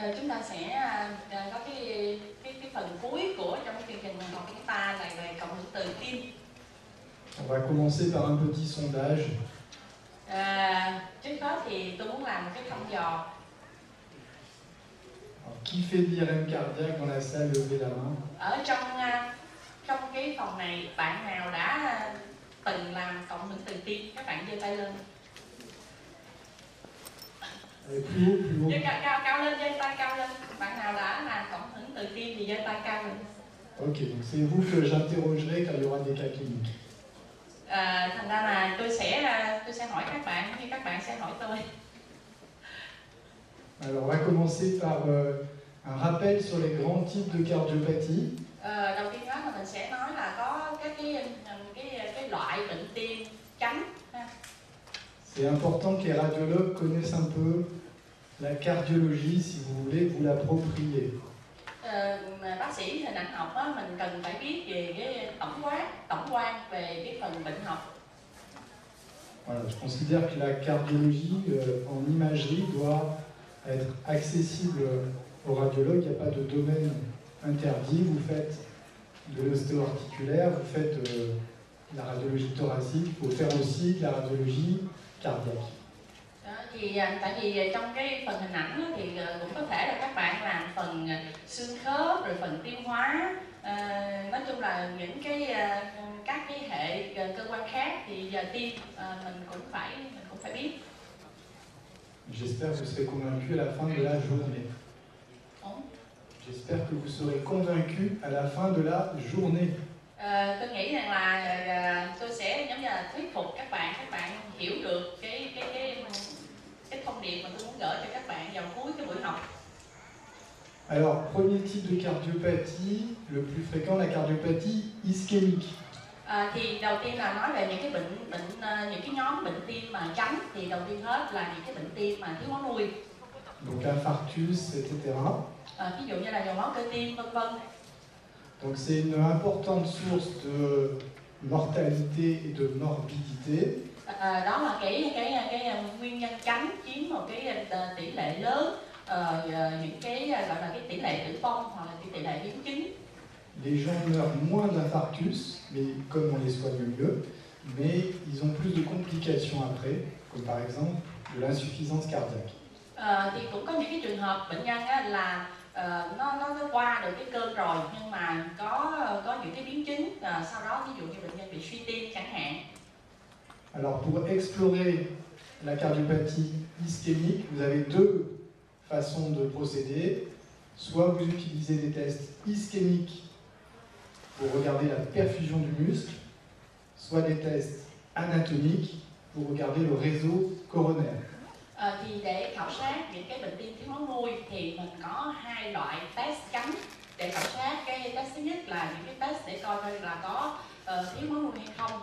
Chúng ta sẽ có cái phần cuối của trong cái chương trình học của chúng ta là về cộng hưởng từ tim. On va commencer par un petit sondage. Trước hết thì tôi muốn làm một cái thăm dò. Alors, qui fait de l'IRM cardiaque dans la salle? Levez la main. Ở trong cái phòng này, bạn nào đã từng làm cộng hưởng từ tim? Các bạn giơ tay lên. Plus haut, plus haut. Cao lên, giơ tay cao lên. Bạn nào đã làm cộng hưởng từ tim thì giơ tay cao lên. Ok, donc c'est vous que j'interrogerai quand il y aura des cas cliniques. Thành ra là tôi sẽ hỏi các bạn như các bạn sẽ hỏi tôi. Alors, on va commencer par un rappel sur les grands types de cardiopathie. Đầu tiên đó là mình sẽ nói là có các cái loại bệnh tim tránh. C'est important que les radiologues connaissent un peu la cardiologie, si vous voulez vous l'approprier. Bác sĩ hình ảnh học á, mình cần phải biết về cái tổng quan về cái phần bệnh học. Voilà, je considère que la cardiologie en imagerie doit être accessible aux radiologues. Il n'y a pas de domaine interdit. Vous faites de l'ostéo-articulaire, vous faites la radiologie thoracique. Il faut faire aussi de la radiologie cardiaque. Tại vì trong cái phần hình ảnh thì cũng có thể là các bạn làm phần xương khớp rồi phần tiêu hóa, nói chung là những các cái hệ cơ quan khác thì giờ tim mình cũng phải biết. J'espère que vous serez convaincus à la fin de la journée. J'espère que vous serez convaincus à la fin de la journée. Tôi nghĩ rằng là tôi sẽ giống như là thuyết phục các bạn hiểu được cái thông điệp mà tôi muốn gửi cho các bạn vào cuối cái buổi học. Alors, premier type de cardiopathie, le plus fréquent, la cardiopathie ischémique. Thì đầu tiên là nói về những cái những cái nhóm bệnh tim mà tránh, thì đầu tiên hết là những cái bệnh tim mà thiếu máu nuôi. Donc infarctus, etc. Ví dụ như là nhồi máu cơ tim, vân vân. Donc c'est une importante source de mortalité et de morbidité. Đó là cái nguyên nhân tránh chiếm một cái tỷ lệ lớn, những cái gọi là cái tỷ lệ tử vong hoặc là cái tỷ lệ biến chứng. Les gens meurent moins d'infarctus, mais comme on les soigne mieux, mais ils ont plus de complications après, comme par exemple de l'insuffisance cardiaque. Thì cũng có những cái trường hợp bệnh nhân á, là nó qua được cái cơn rồi nhưng mà có những cái biến chứng sau đó, ví dụ như bệnh nhân bị suy tim chẳng hạn. Alors pour explorer la cardiopathie ischémique, vous avez deux façons de procéder. Soit vous utilisez des tests ischémiques pour regarder la perfusion du muscle, soit des tests anatomiques pour regarder le réseau coronaire. Thì để khảo sát những cái bệnh tim thiếu máu nuôi thì mình có hai loại test tránh để khảo sát. Cái test thứ nhất là những cái test để coi coi là có thiếu máu nuôi hay không,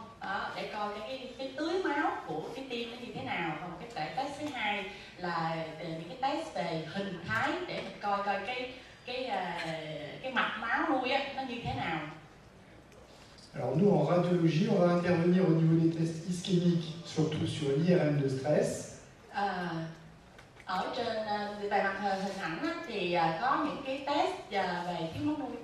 để coi cái tưới máu của cái tim nó như thế nào. Còn cái test thứ hai là những cái test về hình thái để mình coi coi cái mạch máu nuôi á, nó như thế nào. Alors nous en radiologie, on va intervenir au niveau des tests ischémiques, surtout sur l'IRM de stress. Ở trên về mặt hình ảnh á, thì có những cái test về thiếu máu nuôi.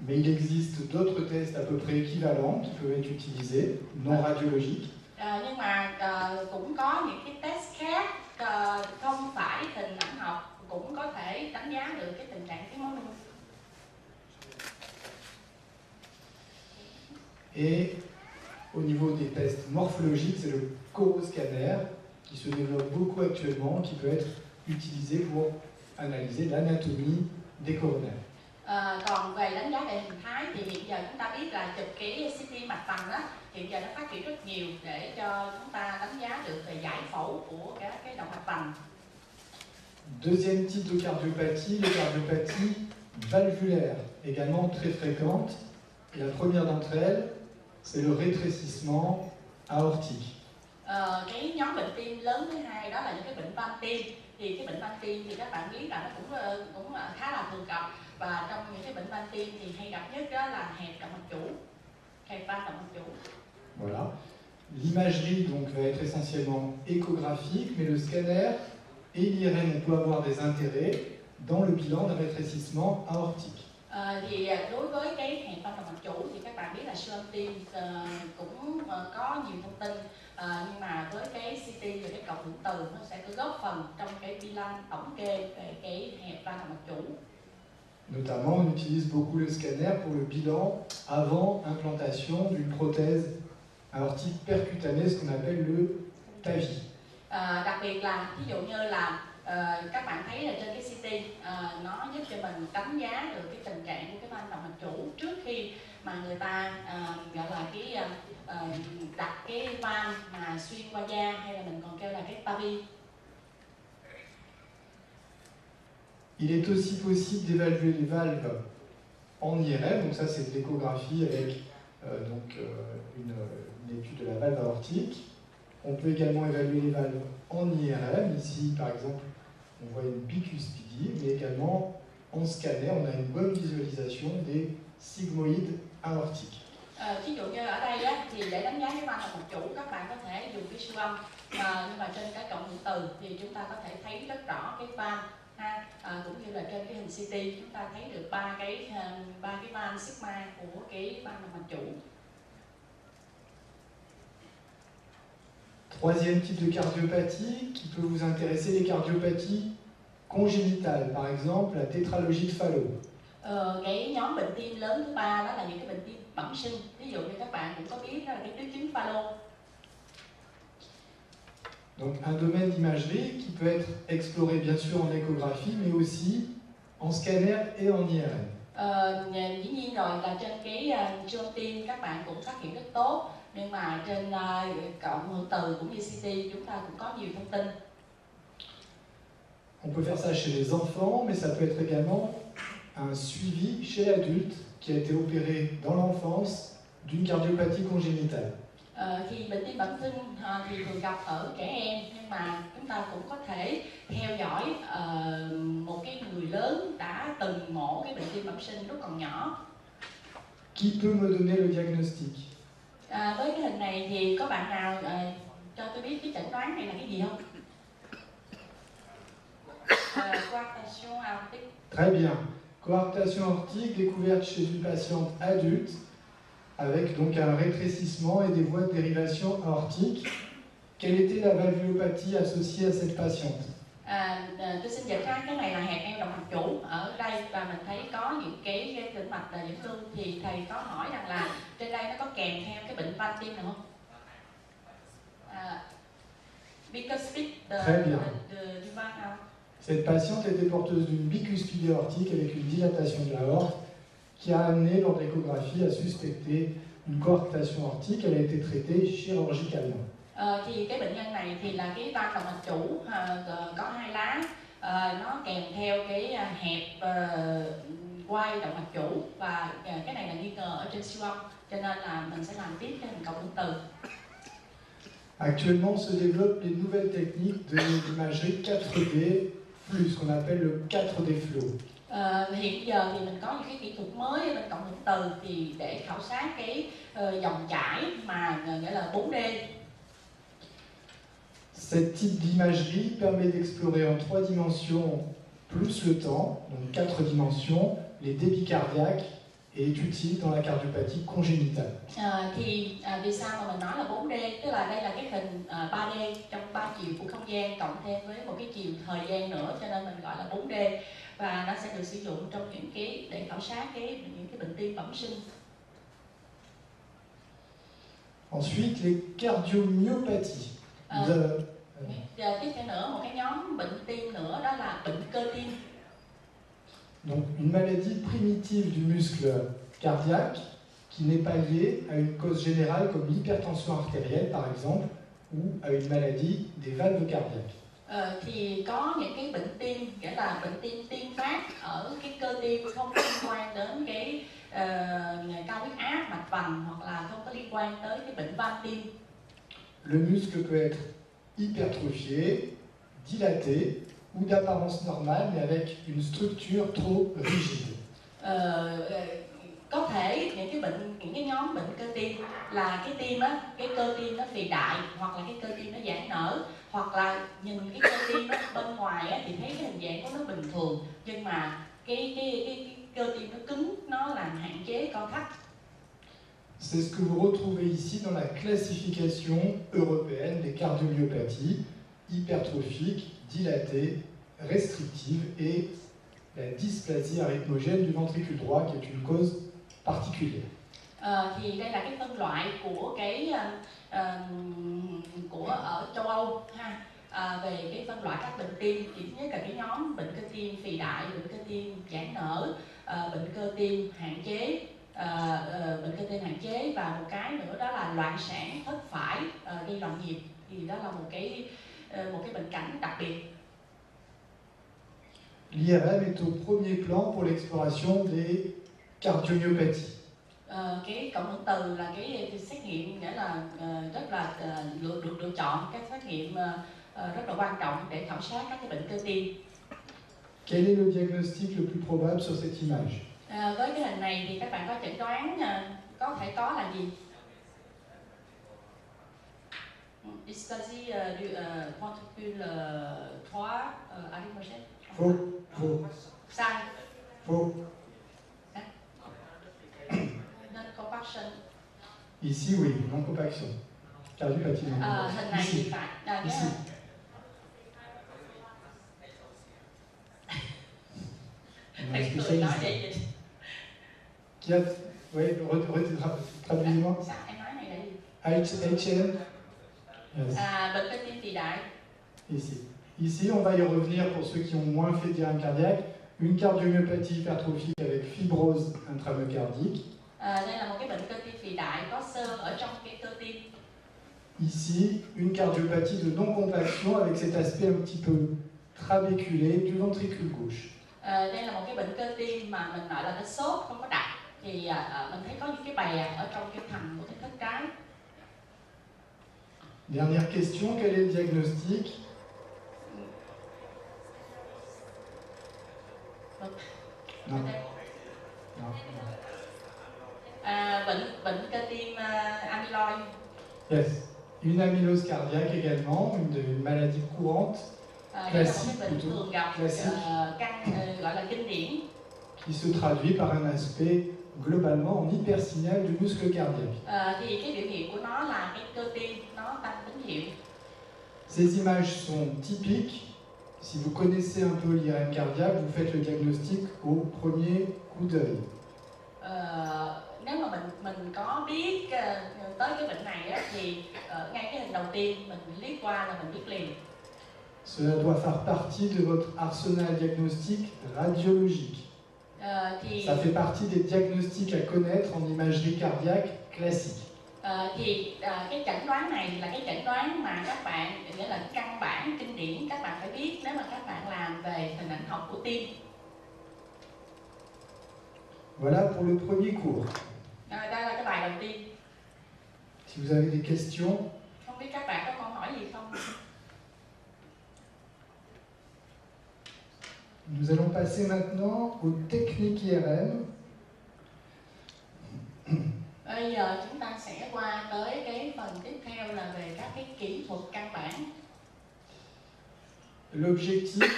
Mais il existe d'autres tests à peu près équivalents qui peuvent être utilisés, non radiologiques. Nhưng mà cũng có những cái test khác không phải hình ảnh học cũng có thể đánh giá được cái tình trạng thiếu máu nuôi. Et au niveau des tests morphologiques, c'est le coroscanner qui se développe beaucoup actuellement, qui peut être utilisé pour analyser l'anatomie des coronaires. Còn về đánh giá về hình thái thì hiện giờ chúng ta biết là chụp cái CT mạch vành đó hiện giờ nó phát triển rất nhiều để cho chúng ta đánh giá được về giải phẫu của cái động mạch vành. Deuxième type de cardiopathie, les cardiopathies valvulaires, également très fréquentes. La première d'entre elles, c'est le rétrécissement aortique. Cái nhóm bệnh tim lớn thứ hai đó là những cái bệnh van tim. Thì cái bệnh van tim thì các bạn biết là nó cũng khá là thường gặp, và trong những cái bệnh van tim thì hay gặp nhất đó là hẹp động mạch chủ, hẹp van động mạch chủ. Voilà. L'imagerie donc va être essentiellement échographique, mais le scanner et l'IRM, on peut avoir des intérêts dans le bilan d'un rétrécissement aortique. Đối với cái hẹp van động mạch chủ thì các bạn biết là siêu âm tim cũng có nhiều thông tin, nhưng mà với cái CT và cái cộng hưởng từ nó sẽ có góp phần trong cái bilan tổng kê về cái hẹp van động mạch chủ. Notamment, on utilise beaucoup le scanner pour le bilan avant implantation d'une prothèse aortique percutanée, ce qu'on appelle le TAVI. Đặc biệt là ví dụ như là các bạn thấy là trên cái CT nó giúp cho mình đánh giá được cái tình trạng của cái van động mạch chủ trước khi mà người ta gọi là cái đặt cái van mà xuyên qua da, hay là mình còn kêu là cái TAVI. Il est aussi possible d'évaluer les valves en IRM, donc ça c'est de l'échographie avec une étude de la valve aortique. On peut également évaluer les valves en IRM, ici par exemple on voit une bicuspidie, mais également en scanner on a une bonne visualisation des sigmoïdes aortiques. Ví dụ như ở đây á, thì để đánh giá cái van động mạch chủ các bạn có thể dùng cái siêu âm, nhưng mà trên cái cộng hưởng từ thì chúng ta có thể thấy rất rõ cái van. Cũng như là trên cái hình CT chúng ta thấy được ba cái van sigma của cái van động mạch chủ. Troisième type de cardiopathie qui peut vous intéresser, les cardiopathies congénitales, par exemple la tétralogie de Fallot. Cái nhóm bệnh tim lớn thứ ba đó là những cái bệnh tim bẩm sinh. Ví dụ như các bạn cũng có biết đó là cái tuyến chứng Fallot. Donc un domaine d'imagerie qui peut être exploré bien sûr en échographie, mais aussi en scanner et en IRM. Dĩ nhiên rồi là trên cái siêu âm tim các bạn cũng phát hiện rất tốt, nhưng mà trên cộng hưởng từ cũng như CT chúng ta cũng có nhiều thông tin. On peut faire ça chez les enfants, mais ça peut être également un suivi chez l'adulte qui a été opéré dans l'enfance d'une cardiopathie congénitale. Thì bệnh tim bẩm sinh thì thường gặp ở trẻ em, nhưng mà chúng ta cũng có thể theo dõi một cái người lớn đã từng mổ cái bệnh tim bẩm sinh lúc còn nhỏ. Qui peut me donner le diagnostic? Với cái hình này thì có bạn nào cho tôi biết cái chẩn đoán này là cái gì không? Coarctation aortique. Très bien. Coarctation aortique découverte chez une patiente adulte avec donc un rétrécissement et des voies de dérivation aortique. Quelle était la valvulopathie associée à cette patiente? Tôi xin giải thích, cái này là hẹp eo động mạch chủ ở đây, và mình thấy có những cái tĩnh mạch là dẫn lưu, thì thầy có hỏi rằng là trên đây nó có kèm theo cái bệnh van tim nào không? Bicuspide du van nào? Cette patiente était porteuse d'une bicuspide aortique avec une dilatation de l'aorte qui a amené lors de l'échographie à suspecter une coarctation aortique. Elle a été traitée chirurgicalement. Thì cái bệnh nhân này thì là cái van động mạch chủ có hai lá, nó kèm theo cái hẹp quai động mạch chủ, và cái này là nghi ngờ ở trên siêu âm, cho nên là mình sẽ làm tiếp cái hình cộng hưởng từ. Actuellement se développent les nouvelles techniques d'imagerie 4D, ce qu'on appelle le 4D flow. Hiện giờ thì mình có những cái kỹ thuật mới bên cộng hưởng từ thì để khảo sát cái dòng chảy mà nghĩa là 4D. Cette type d'imagerie permet d'explorer en 3 dimensions plus le temps, donc 4 dimensions, les débits cardiaques, et est utile dans la cardiopathie congénitale. Vì sao mà mình nói là 4D, tức là đây là cái hình 3D trong 3 chiều của không gian cộng thêm với một cái chiều thời gian nữa, cho nên mình gọi là 4D, và nó sẽ được sử dụng trong những cái để khảo sát những cái bệnh tim bẩm sinh. Ensuite, les cardiomyopathies. Tiếp theo nữa, một cái nhóm bệnh tim nữa đó là bệnh cơ tim. Donc une maladie primitive du muscle cardiaque qui n'est pas liée à une cause générale comme l'hypertension artérielle par exemple ou à une maladie des valves cardiaques. Thì có những cái bệnh tim, nghĩa là bệnh tim tiên phát ở cái cơ tim không liên quan đến cái cao huyết áp, mạch vành, hoặc là không có liên quan tới cái bệnh van tim. Le muscle peut être hypertrophié, dilaté ou d'apparence normale mais avec une structure trop rigide. Có thể những cái nhóm bệnh cơ tim là cái tim á, cái cơ tim nó phì đại, hoặc là cái cơ tim nó giãn nở, Hoặc là nhìn cái cơ tim đó, bên ngoài á, thì thấy cái hình dạng của nó bình thường, nhưng mà cái cơ tim nó cứng, nó làm hạn chế co thắt. C'est ce que vous retrouvez ici dans la classification européenne des cardiomyopathies hypertrophiques, dilatées, restrictives et la dysplasie arythmogène du ventricule droit qui est une cause particulière. Thì đây là cái phân loại của của ở châu Âu ha. Về cái phân loại các bệnh tim, thì thứ nhất là cái nhóm bệnh cơ tim phì đại, bệnh cơ tim giãn nở, bệnh cơ tim hạn chế, bệnh cơ tim hạn chế, và một cái nữa đó là loạn sản thất phải gây loạn nhịp. Thì đó là một cái bệnh cảnh đặc biệt. L'IRM est au premier plan pour l'exploration des cardiomyopathies. Cái cộng hưởng từ là cái xét nghiệm, nghĩa là rất là được lựa chọn các xét nghiệm rất là quan trọng để khảo sát các cái bệnh cơ tim. Quel est le diagnostic le plus probable sur cette image? Với cái hình này thì các bạn có chẩn đoán có thể có là gì? Dysplasie du ventricule droit arythmogène. Faux. Faux. Sai. Faux. Non-compaction. Ici, oui, non-compaction. Cardiopathie non-compaction. Hình này thì phải Ici. Thầy cười nói vậy dịch. Qui a... Oui, traduisez-moi. Sao em nói này là gì? HM. Yes. Bệnh cơ tim phì đại. Ici. Ici, on va y revenir pour ceux qui ont moins fait d'IRM cardiaque. Une cardiomyopathie hypertrophique avec fibrose intramyocardique. Đây là một cái bệnh cơ tim phì đại có xơ ở trong cái cơ tim. Ici, une cardiopathie de non-compaction avec cet aspect un petit peu trabéculé du ventricule gauche. Đây là một cái bệnh cơ tim mà mình gọi là nó xốp, không có đặc. Thì mình thấy có những cái bè ở trong cái thành của cái thất trái. Dernière question, quel est le diagnostic? Non. Non. Bệnh cơ tim amyloid. Yes. Une amylose cardiaque également, une maladie courante, classique plutôt, classique, gọi là kinh điển, qui se traduit par un aspect globalement en hypersignal du muscle cardiaque. Thì cái biểu hiện của nó là cái cơ tim nó tăng tín hiệu. Ces images sont typiques. Si vous connaissez un peu l'IRM cardiaque, vous faites le diagnostic au premier coup d'œil. Nếu mà mình có biết tới cái bệnh này á, thì ngay cái hình đầu tiên mình liếc qua là mình biết liền. Cela doit faire partie de votre arsenal diagnostique radiologique. Ça fait partie des diagnostics à connaître en imagerie cardiaque classique. Cái chẩn đoán này là cái chẩn đoán mà các bạn, nghĩa là căn bản kinh điển các bạn phải biết nếu mà các bạn làm về hình ảnh học của tim. Voilà pour le premier cours. Đây là cái bài đầu tiên. Si vous avez des questions. Không biết các bạn có câu hỏi gì không? Nous allons passer maintenant aux techniques IRM. Bây giờ chúng ta sẽ qua tới cái phần tiếp theo là về các cái kỹ thuật căn bản. L'objectif,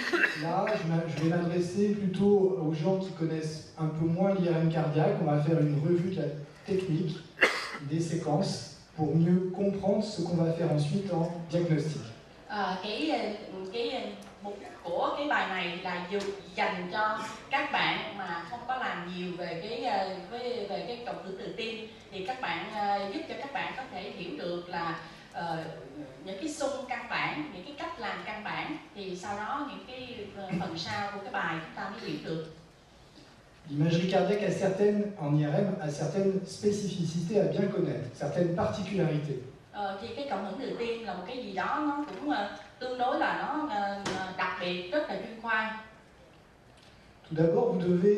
là, je vais m'adresser plutôt aux gens qui connaissent un peu moins l'IRM cardiaque. On va faire une revue de la technique, des séquences, pour mieux comprendre ce qu'on va faire ensuite en diagnostic. Mục đích của cái bài này là dành cho các bạn mà không có làm nhiều về cái cộng hưởng từ tim, thì các bạn giúp cho các bạn có thể hiểu được là những cái xung căn bản, những cái cách làm căn bản, thì sau đó những cái phần sau của cái bài chúng ta mới hiểu được. L'imagerie cardiaque en IRM a certaines spécificités à bien connaître, certaines particularités. Thì cái cộng hưởng từ tim là một cái gì đó nó cũng tương đối là nó đặc biệt, rất là chuyên khoa. Tout d'abord, vous devez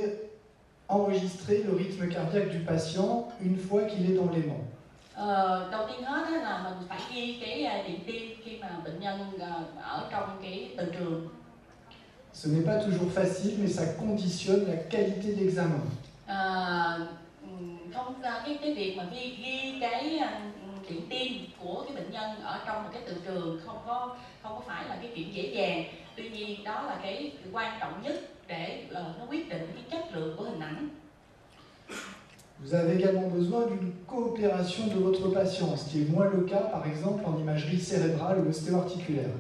enregistrer le rythme cardiaque du patient une fois qu'il est dans l'aimant. Đầu tiên hết là mình phải ghi cái điện tim khi mà bệnh nhân ở trong cái từ trường. Ce n'est pas toujours facile, mais ça conditionne la qualité de l'examen. Không, cái việc mà ghi cái chuyển tim của cái bệnh nhân ở trong một cái từ trường không có phải là cái chuyện dễ dàng. Tuy nhiên đó là cái quan trọng nhất để nó quyết định cái chất lượng của hình ảnh. Vous avez également besoin d'une coopération de votre patient, ce qui est moins le cas par exemple en imagerie cérébrale ou ostéo-articulaire.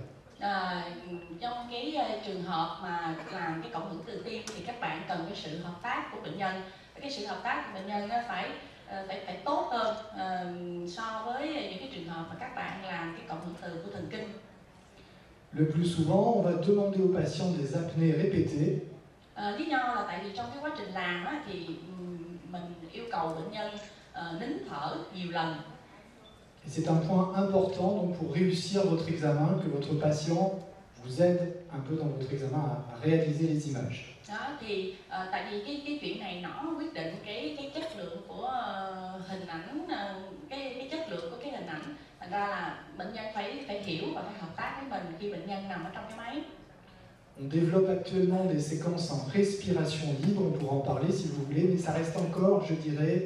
Trong cái trường hợp mà làm cái cộng hưởng từ tim thì các bạn cần cái sự hợp tác của bệnh nhân. Cái sự hợp tác của bệnh nhân nó phải tốt hơn so với những cái trường hợp mà các bạn làm cái cộng hưởng từ của thần kinh. Le plus souvent, on va demander aux patients des apnées répétées. Lý do là tại vì trong cái quá trình làm á, thì mình yêu cầu bệnh nhân nín thở nhiều lần. Et c'est un point important donc pour réussir votre examen, que votre patient vous aide un peu dans votre examen à réaliser les images. Đó thì tại vì cái chuyện này nó quyết định cái chất lượng của hình ảnh, cái chất lượng của cái hình ảnh. Thành ra là bệnh nhân phải hiểu và phải hợp tác với mình khi bệnh nhân nằm ở trong cái máy. On développe actuellement des séquences en respiration libre, on pourra en parler si vous voulez, mais ça reste encore, je dirais,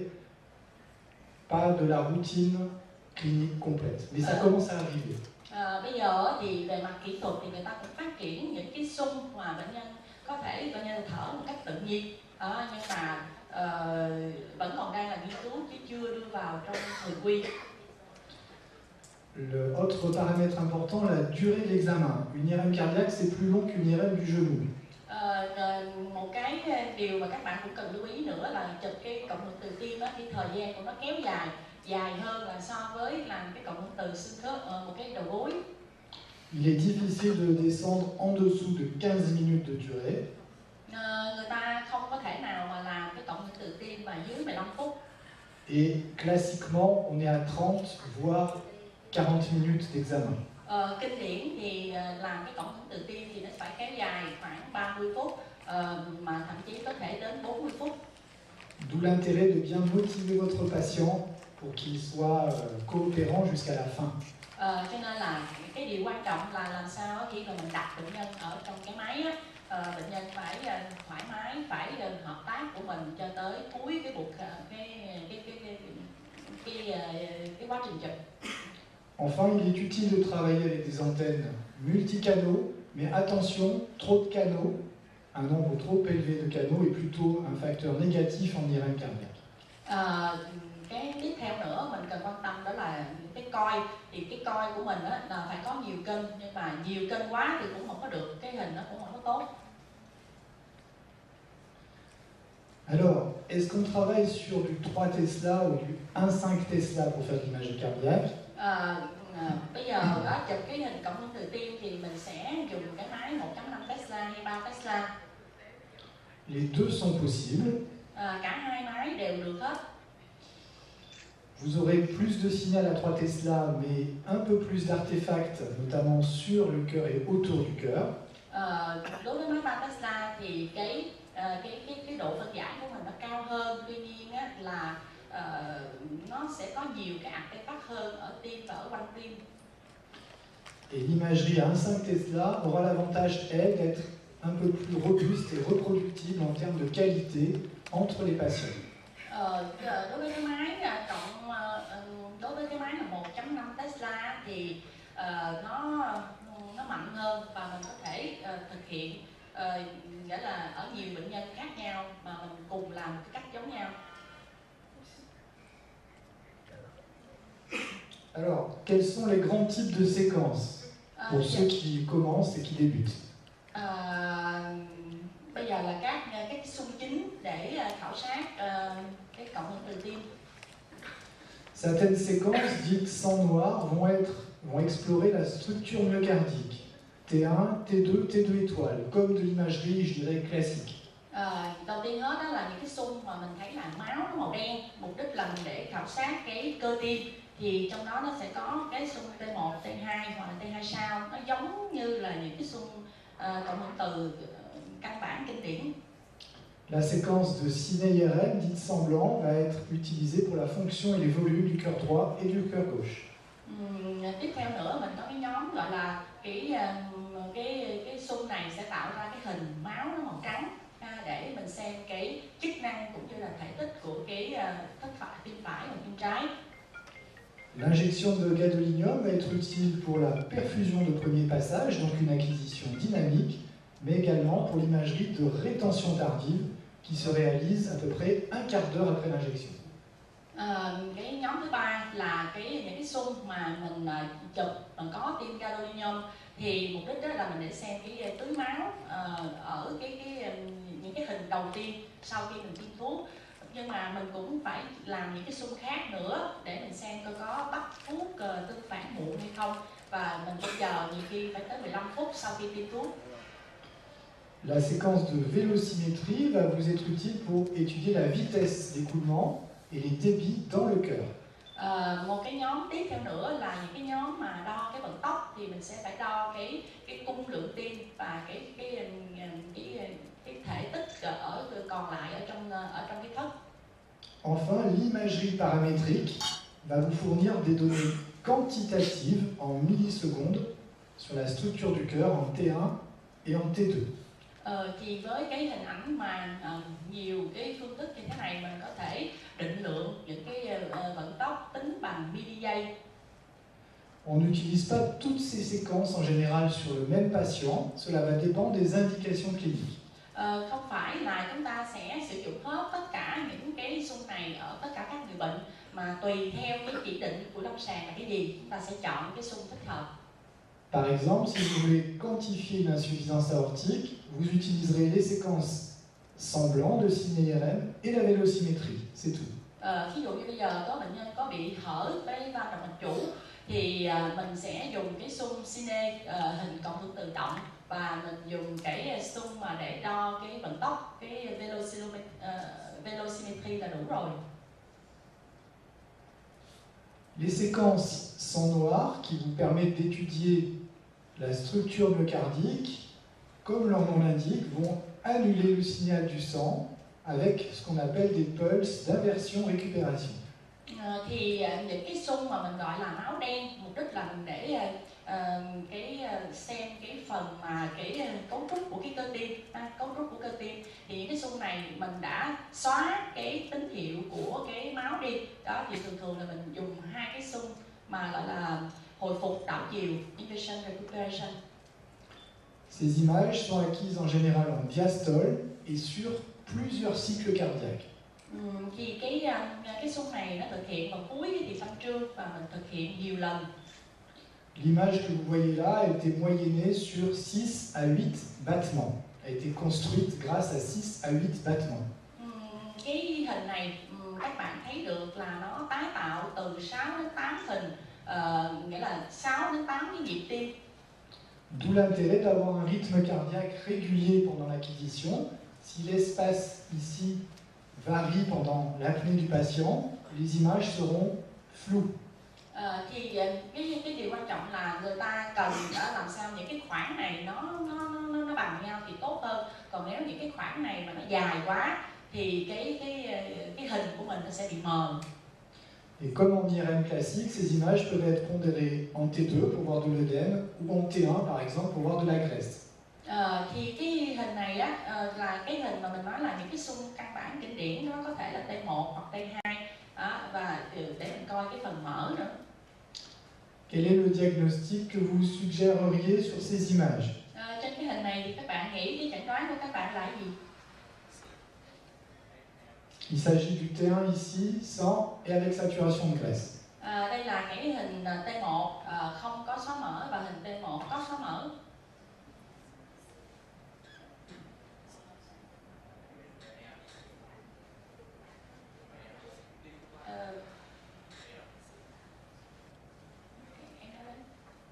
pas de la routine clinique complète. Mais ça commence à arriver. Bây giờ thì về mặt kỹ thuật thì người ta cũng phát triển những cái xung mà bệnh nhân có thể thở một cách tự nhiên, nhưng mà vẫn còn đang là nghiên cứu chứ chưa đưa vào trong thường quy. Le autre paramètre important, la durée de l'examen. Une IRM cardiaque, c'est plus long qu'une IRM du genou. Một cái điều mà các bạn cũng cần lưu ý nữa là chụp cái cộng hưởng từ tim đó, thì thời gian của nó kéo dài hơn là so với làm cái cộng hưởng từ xương khớp một cái đầu gối. Il est difficile de descendre en dessous de 15 minutes de durée. Người ta không có thể nào mà làm cái cộng hưởng từ tim mà dưới 15 phút. Et classiquement, on est à 30 voire 40 minutes d'examen. Kinh điển thì làm cái cộng hưởng từ tim thì nó phải kéo dài khoảng 30 phút, mà thậm chí có thể đến 40 phút. D'où l'intérêt de bien motiver votre patient pour qu'il soit coopérant jusqu'à la fin. Cho nên là cái điều quan trọng là làm sao khi mà mình đặt bệnh nhân ở trong cái máy á, bệnh nhân phải thoải mái, phải hợp tác của mình cho tới cuối cái quá trình chụp. Enfin, il est utile de travailler avec des antennes multicanaux, mais attention, trop de canaux, un nombre trop élevé de canaux est plutôt un facteur négatif en IRM cardiaque. Cái tiếp theo nữa mình cần quan tâm đó là cái coi. Thì cái coi của mình á, là phải có nhiều kênh, nhưng mà nhiều kênh quá thì cũng không có được, cái hình nó cũng không có tốt. Alors, est-ce qu'on travaille sur du 3 Tesla ou du 1,5 Tesla pour faire l'imagerie cardiaque? Bây giờ chụp cái hình cộng hưởng từ tim thì mình sẽ dùng cái máy 1.5 Tesla hay 3 Tesla. Les deux sont possibles. Cả hai máy đều được hết. Vous aurez plus de signal à 3 Tesla, mais un peu plus d'artefacts, notamment sur le cœur et autour du cœur. Đối với máy 3 Tesla thì cái độ phân giải của mình nó cao hơn, tuy nhiên á, là nó sẽ có nhiều cái artefact hơn ở tim và ở quanh tim. Et l'imagerie à 1,5 Tesla aura l'avantage, elle, d'être un peu plus robuste et reproductible en termes de qualité entre les patients. Đối với cái máy đối với cái máy là 1.5 Tesla thì nó mạnh hơn và mình có thể thực hiện nghĩa là ở nhiều bệnh nhân khác nhau mà mình cùng làm một cái cách giống nhau. Alors, quels sont les grands types de séquences pour ceux qui commencent et qui débutent? Bây giờ là các xung chính để khảo sát cái cộng hưởng từ tim. Certaines séquences dites sans noir vont explorer la structure myocardique. T1, T2, T2 étoiles, comme de l'imagerie, je dirais, classique. Đầu tiên hết đó là những cái xung mà mình thấy là máu màu đen, mục đích là mình để khảo sát cái cơ tim. Thì trong đó nó sẽ có cái xung T1, T2 hoặc là T2 sao. Nó giống như là những cái xung cộng hưởng từ căn bản kinh điển. La séquence de ciné-IRM, dite semblant, va être utilisée pour la fonction et les volumes du cœur droit et du cœur gauche. Tiếp theo nữa mình có cái nhóm gọi là cái xung này sẽ tạo ra cái hình máu nó màu trắng để mình xem cái chức năng cũng như là thể tích của cái tim phải và tim trái. L'injection de gadolinium va être utile pour la perfusion de premier passage, donc une acquisition dynamique, mais également pour l'imagerie de rétention tardive qui se réalise à peu près un quart d'heure après l'injection. Cái nhóm thứ ba là những cái xung mà mình chụp mà có tiêm gadolinium, thì mục đích đó là mình để xem cái túi máu ở những cái hình đầu tiên sau khi mình tiêm thuốc. Nhưng mà mình cũng phải làm những cái xung khác nữa để mình xem coi có bắt thuốc tương phản muộn hay không, và mình phải chờ nhiều khi phải tới 15 phút sau khi tiêm thuốc. La séquence de vélocimétrie va vous être utile pour étudier la vitesse d'écoulement et les débits dans le cœur. Một cái nhóm tiếp theo nữa là những cái nhóm mà đo cái vận tốc, thì mình sẽ phải đo cái cung lượng tim và cái thể tích còn lại ở trong cái thất. Enfin, l'imagerie paramétrique va vous fournir des données quantitatives en millisecondes sur la structure du cœur en T1 et en T2. Thì với cái hình ảnh mà nhiều cái phương thức như thế này, mình có thể định lượng những cái vận tốc tính bằng mili-giây. On n'utilise pas toutes ces séquences en général sur le même patient, cela va dépendre des indications cliniques. Không phải là chúng ta sẽ sử dụng hết tất cả những cái xung này ở tất cả các người bệnh, mà tùy theo cái chỉ định của lâm sàng là cái gì, chúng ta sẽ chọn cái xung thích hợp. Par exemple, si vous voulez quantifier une insuffisance aortique, vous utiliserez les séquences semblant de signe IRM et la vélocimétrie, c'est tout. Ví dụ như bây giờ có bệnh nhân có bị hở cái van động mạch chủ, thì mình sẽ dùng cái xung cine hình cộng hưởng tự động, và mình dùng cái xung mà để đo cái vận tốc, cái vélocimétrie là đủ rồi. Les séquences sang noir qui vous permettent d'étudier la structure myocardique, comme leur nom l'indique, vont annuler le signal du sang avec ce qu'on appelle des pulses d'inversion-récupération. Thì những cái xung mà mình gọi là máu đen, mục đích là mình để xem cái phần mà cái cấu trúc của cái cơ tim, thì những cái xung này mình đã xóa cái tín hiệu của cái máu đi. Đó thì thường là mình dùng hai cái xung mà gọi là hồi phục đảo chiều, inversion recuperation. Ces images sont acquises en général en diastole et sur plusieurs cycles cardiaques. Thì cái xung này nó thực hiện vào cuối cái nhịp tâm trương, và mình thực hiện nhiều lần. L'image que vous voyez là a été moyennée sur 6 à 8 battements, a été construite grâce à 6 à 8 battements. Cái hình này các bạn thấy được là nó tái tạo từ 6 đến 8 hình, nghĩa là 6 đến 8 cái nhịp tim. D'où l'intérêt d'avoir un rythme cardiaque régulier pendant l'acquisition. Si l'espace ici varie pendant l'apnée du patient, les images seront floues. Thì cái điều quan trọng là người ta cần làm sao những cái khoảng này nó bằng nhau thì tốt hơn. Còn nếu những cái khoảng này mà nó dài quá thì cái hình của mình nó sẽ bị mờ. Et comme en IRM classique, ces images peuvent être pondérées en T2 pour voir de l'œdème ou en T1 par exemple pour voir de la graisse. Thì cái hình này á, là cái hình mà mình nói là những cái xung căn bản kinh điển, nó có thể là T1 hoặc T2, và để mình coi cái phần mỡ nữa. Quel est le diagnostic que vous suggéreriez sur ces images? Trên cái hình này thì các bạn nghĩ cái chẩn đoán của các bạn là gì? Il s'agit du T1 ici, sans et avec saturation de graisse. Đây là cái hình T1 không có xóa mỡ, và hình T1 có xóa mỡ.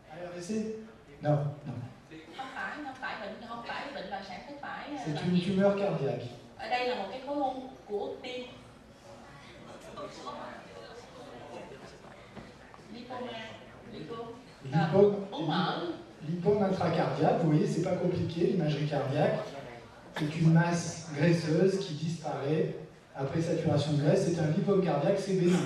ARVC? Non, non. Không phải bệnh là sản xuất phải. C'est une tumeur cardiaque. Ở đây là một cái khối u của tim. Lipome intracardiaque, vous voyez, c'est pas compliqué, l'imagerie cardiaque. C'est une masse graisseuse qui disparaît après saturation de graisse. C'est un lipome cardiaque, c'est bénin.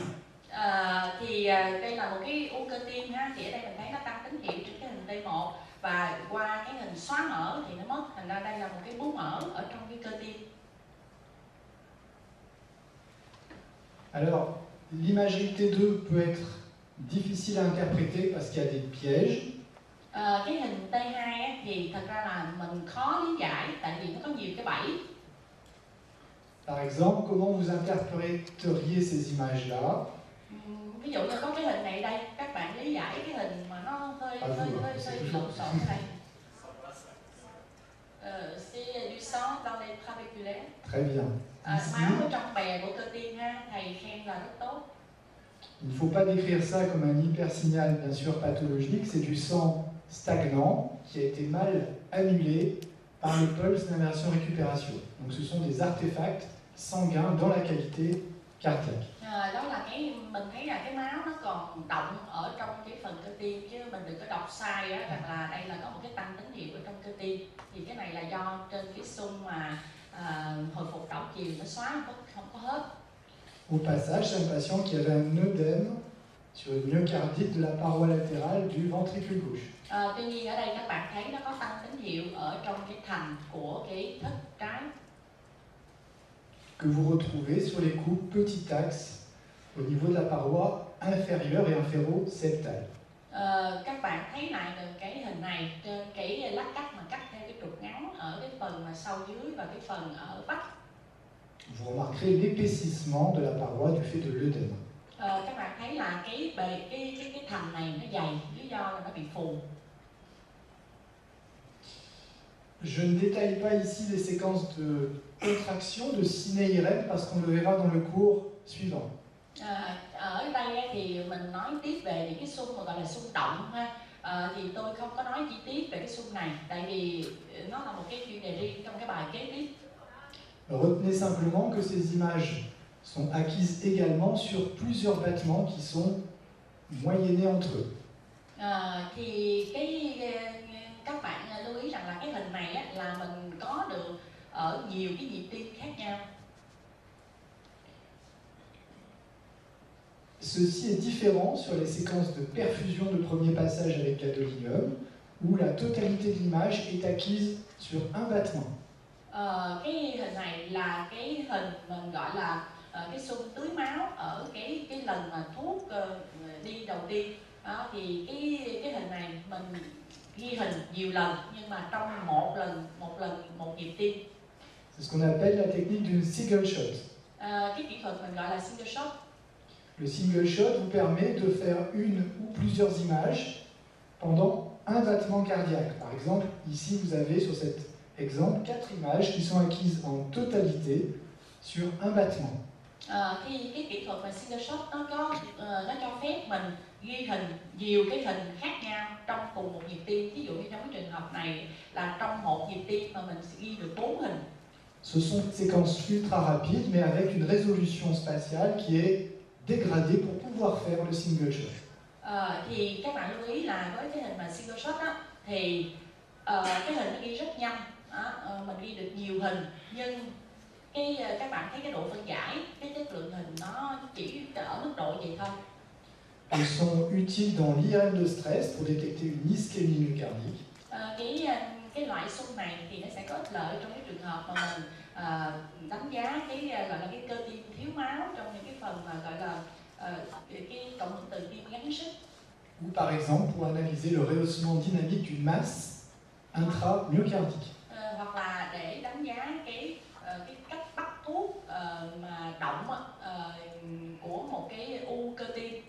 Thì đây là một cái u cơ tim ha, thì ở đây mình thấy nó tăng tín hiệu trên cái hình T1, và qua cái hình xóa mỡ thì nó mất, thành ra đây là một cái bướu mỡ ở trong cái cơ tim. Alors, l'imagerie T2 peut être difficile à interpréter parce qu'il y a des pièges. Cái hình T2 á, thì thật ra là mình khó lý giải tại vì nó có nhiều cái bẫy. Par exemple, comment vous interpréteriez ces images-là? Ví dụ như có cái hình này đây, các bạn lý giải cái hình mà nó hơi lộn xộn này. C'est du sang dans les trabéculaires. Très bien. Máu ở trong bè của cơ tim ha, thầy khen là rất tốt. Il ne faut pas décrire ça comme un hypersignal bien sûr pathologique, c'est du sang stagnant qui a été mal annulé par le pulse d'inversion récupération. Donc ce sont des artefacts sanguins dans la cavité cardiaque. Đó là mình thấy là cái máu nó còn động ở trong cái phần cơ tim chứ mình đừng có đọc sai á, rằng là đây là có một cái tăng tín hiệu ở trong cơ tim. Thì cái này là do trên cái xung mà hồi phục đảo chiều nó xóa không có hết. Au passage, c'est un patient qui avait un œdème sur une myocardite de la paroi latérale du ventricule gauche. Tuy nhiên ở đây các bạn thấy nó có tăng tín hiệu ở trong cái thành của cái thất trái. Que vous retrouvez sur les coupes petit axe au niveau de la paroi inférieure et inféro-septale. Các bạn thấy lại được cái hình này trên cái lát cắt mà cắt theo cái trục ngắn ở cái phần mà sau dưới và cái phần ở vách. Vous remarquerez l'épaississement de la paroi du fait de l'œdème. Các bạn thấy là cái thành này nó dày, lý do là nó bị phù. Je ne détaille pas ici les séquences de contraction de ciné-IRM parce qu'on le verra dans le cours suivant. Ở đây thì mình nói tiếp về những cái xung mà gọi là xung động ha. Thì tôi không có nói chi tiết về cái xung này tại vì nó là một cái chuyên đề riêng trong cái bài kế tiếp. Retenez simplement que ces images sont acquises également sur plusieurs battements qui sont moyennés entre eux. Thì các bạn lưu ý rằng là cái hình này á, là mình có được ở nhiều cái nhịp tim khác nhau. Ceci est différent sur les séquences de perfusion de premier passage avec gadolinium, où la totalité de l'image est acquise sur un battement. Cái hình này là cái hình mình gọi là cái xung tưới máu ở cái lần mà thuốc đi đầu tiên. Thì cái hình này mình ghi hình nhiều lần nhưng mà trong một nhịp tim. C'est ce qu'on appelle la technique du single shot. Cái kỹ thuật mình gọi là single shot. Le single shot vous permet de faire une ou plusieurs images pendant un battement cardiaque. Par exemple, ici vous avez sur cet exemple 4 images qui sont acquises en totalité sur un battement. Thì cái kỹ thuật mà single shot nó cho phép mình ghi hình nhiều cái hình khác nhau trong cùng một nhịp tim. Ví dụ như trong cái trường hợp này là trong một nhịp tim mà mình sẽ ghi được 4 hình. Ce sont des séquences ultra rapides mais avec une résolution spatiale qui est dégradée pour pouvoir faire le single shot. Thì các bạn lưu ý là với cái hình mà single shot á, thì cái hình nó ghi rất nhanh, mình ghi được nhiều hình nhưng các bạn thấy cái độ phân giải, cái chất lượng hình nó chỉ ở mức độ vậy thôi. Elles sont utiles dans l'IRM de stress pour détecter une ischémie myocardique. Cái loại xung này thì nó sẽ có ích lợi trong cái trường hợp mà mình đánh giá cái gọi là cái cơ tim thiếu máu trong những cái phần mà gọi là cái cộng hưởng từ tim gắng sức. Ou par exemple pour analyser le rehaussement dynamique d'une masse intramyocardique. Hoặc là để đánh giá cái cách bắt thuốc mà động của một cái u cơ tim.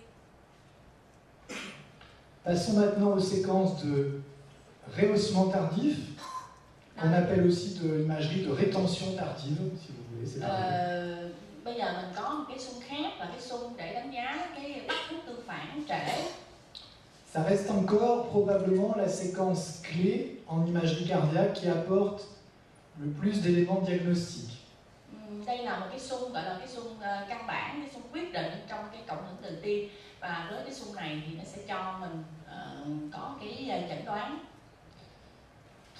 Passons maintenant aux séquences de rehaussement tardif, qu'on appelle aussi de l'imagerie de rétention tardive, si vous voulez. C'est pareil. Bây giờ mình có một cái xung khác là cái xung để đánh giá cái bắt thuốc tương phản trễ. Ça reste encore probablement la séquence clé en imagerie cardiaque qui apporte le plus d'éléments diagnostiques. Đây là một cái xung gọi là cái xung căn bản, cái xung quyết định trong cái cộng hưởng từ tim, và với cái xung này thì nó sẽ cho mình có cái chẩn đoán.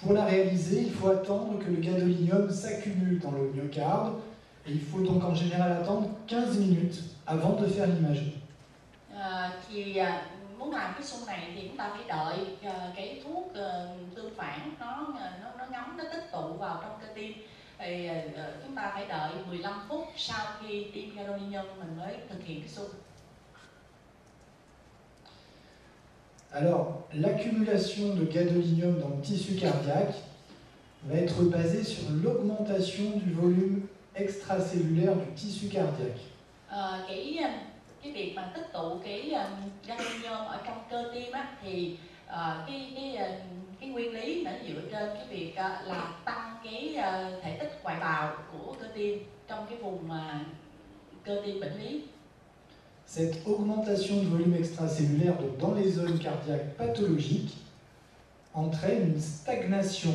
Pour la réaliser, il faut attendre que le gadolinium s'accumule dans le myocarde et il faut donc en général attendre 15 minutes avant de faire l'imagerie. Thì muốn làm cái xung này thì chúng ta phải đợi cái thuốc tương phản nó ngấm, nó tích tụ vào trong cơ tim. Thì chúng ta phải đợi 15 phút sau khi tiêm gadolinium mình mới thực hiện cái xung. Alors, l'accumulation de gadolinium dans le tissu cardiaque va être basée sur l'augmentation du volume extracellulaire du tissu cardiaque. Cái việc mà tích tụ cái gadolinium ở trong cơ tim á, thì cái nguyên lý nó dựa trên cái việc là tăng cái thể tích ngoại bào của cơ tim trong cái vùng cơ tim bệnh lý. Cette augmentation de volume extracellulaire donc dans les zones cardiaques pathologiques entraîne une stagnation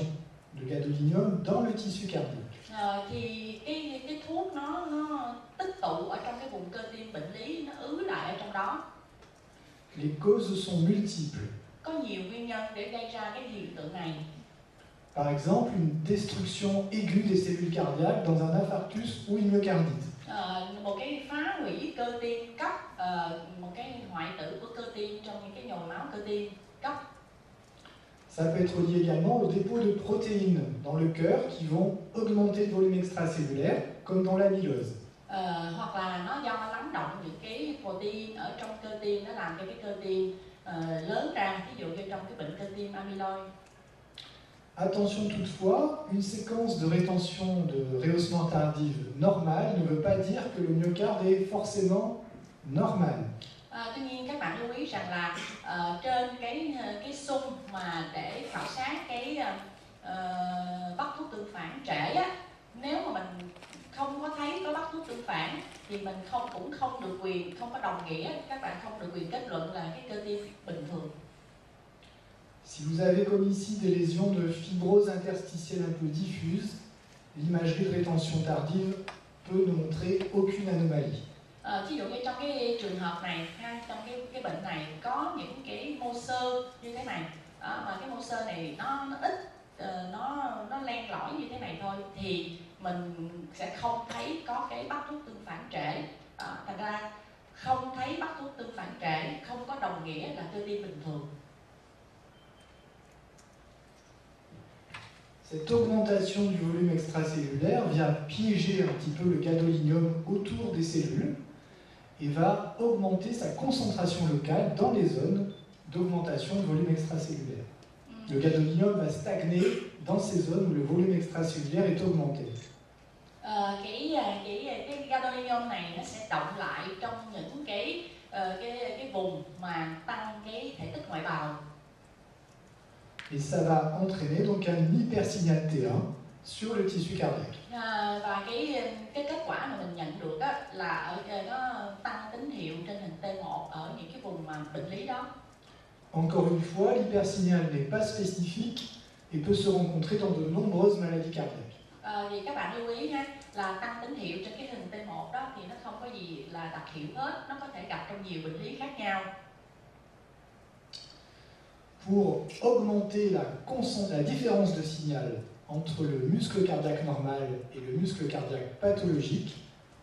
de gadolinium dans le tissu cardiaque. Thì cái thuốc nó tích tụ ở trong cái vùng cơ tim bệnh lý, nó ứ lại ở trong đó. Les causes sont multiples. Có nhiều nguyên nhân để gây ra cái hiện tượng này. Par exemple, une destruction aiguë des cellules cardiaques dans un infarctus ou une myocardite. Một cái phá hủy cơ tim cấp, một cái hoại tử của cơ tim trong những cái nhồi máu cơ tim cấp. Ça peut être lié également au dépôt de protéines dans le cœur qui vont augmenter le volume extracellulaire, comme dans l'amylose. Hoặc là nó do lắng động những cái protein ở trong cơ tim, nó làm cho cái cơ tim lớn ra, ví dụ như trong cái bệnh cơ tim amyloid. Attention toutefois, une séquence de rétention de rehaussement tardive normale ne veut pas dire que le myocarde est forcément normal. Tuy nhiên các bạn lưu ý rằng là trên cái xung mà để khảo sát cái bắt thuốc tương phản trễ á, nếu mà mình không có thấy có bắt thuốc tương phản thì mình cũng không được quyền, không có đồng nghĩa, các bạn không được quyền kết luận là cái cơ tim bình thường. Si vous avez comme ici des lésions de fibrose interstitielle un peu diffuse, l'imagerie de rétention tardive peut ne montrer aucune anomalie. Ví dụ như trong cái trường hợp này, trong cái bệnh này có những cái mô xơ như thế này, mà cái mô xơ này nó ít, nó len lỏi như thế này thôi, thì mình sẽ không thấy có cái bắt thuốc tương phản trễ. Thành ra không thấy bắt thuốc tương phản trễ không có đồng nghĩa là cơ tim bình thường. Cette augmentation du volume extracellulaire vient piéger un petit peu le gadolinium autour des cellules et va augmenter sa concentration locale dans les zones d'augmentation de volume extracellulaire. Le gadolinium va stagner dans ces zones où le volume extracellulaire est augmenté. Cái gadolinium này nó sẽ động lại trong những cái vùng mà tăng cái thể tích ngoại bào. Et ça va entraîner donc un hypersignal T1 sur le tissu cardiaque. Và cái kết quả mà mình nhận được đó là nó tăng tín hiệu trên hình T1 ở những cái vùng mà bệnh lý đó. Encore une fois, l'hypersignal n'est pas spécifique et peut se rencontrer dans de nombreuses maladies cardiaques. Thì các bạn lưu ý ha, là tăng tín hiệu trên cái hình T1 đó thì nó không có gì là đặc hiệu hết, nó có thể gặp trong nhiều bệnh lý khác nhau. Pour augmenter la différence de signal entre le muscle cardiaque normal et le muscle cardiaque pathologique,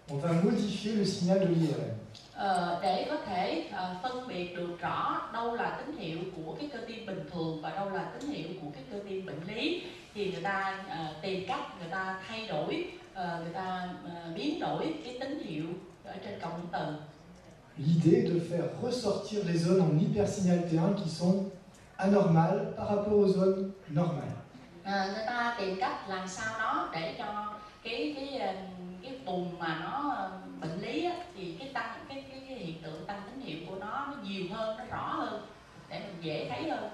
on va modifier le signal de l'IRM. Để có thể phân biệt được rõ đâu là tín hiệu của cái cơ tim bình thường và đâu là tín hiệu của cái cơ tim bệnh lý, thì người ta tìm cách người ta thay đổi, người ta biến đổi cái tín hiệu ở trên cộng hưởng từ. L'idée est de faire ressortir les zones en hypersignal T1 qui sont anormales par rapport aux zones normales. Người ta tìm cách làm sao đó để cho cái vùng mà nó bệnh lý á, thì cái hiện tượng tăng tín hiệu của nó nhiều hơn, nó rõ hơn để mình dễ thấy hơn.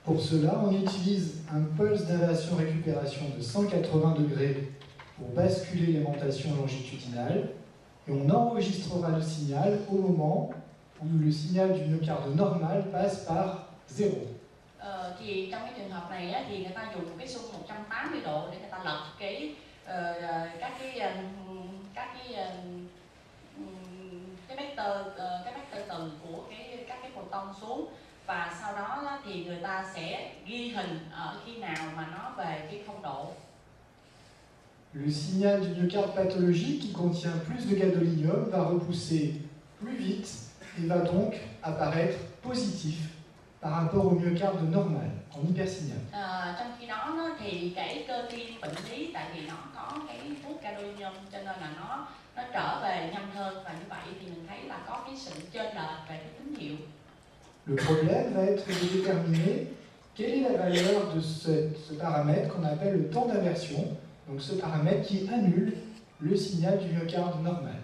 Pour cela, on utilise un pulse d'inversion récupération de 180 degrés pour basculer l'aimantation longitudinale et on enregistrera le signal au moment où le signal du myocarde normal passe par 0. Thì trong cái trường hợp này á, thì người ta dùng một cái xung 180 độ để người ta lật các vector từ của các cái photon xuống, và sau đó thì người ta sẽ ghi hình ở khi nào mà nó về cái không độ. Le signal du myocarde pathologique qui contient plus de gadolinium va repousser plus vite et va donc apparaître positif par rapport au myocarde normal, en hypersignal. Trong khi đó thì cái cơ tim bệnh lý, tại vì nó có cái thuốc gadolinium cho nên là nó trở về nhanh hơn, và như vậy thì mình thấy là có cái sự chênh lệch về cái tín hiệu. Le problème va être de déterminer quelle est la valeur de ce paramètre qu'on appelle le temps d'inversion, donc ce paramètre qui annule le signal du myocarde normal.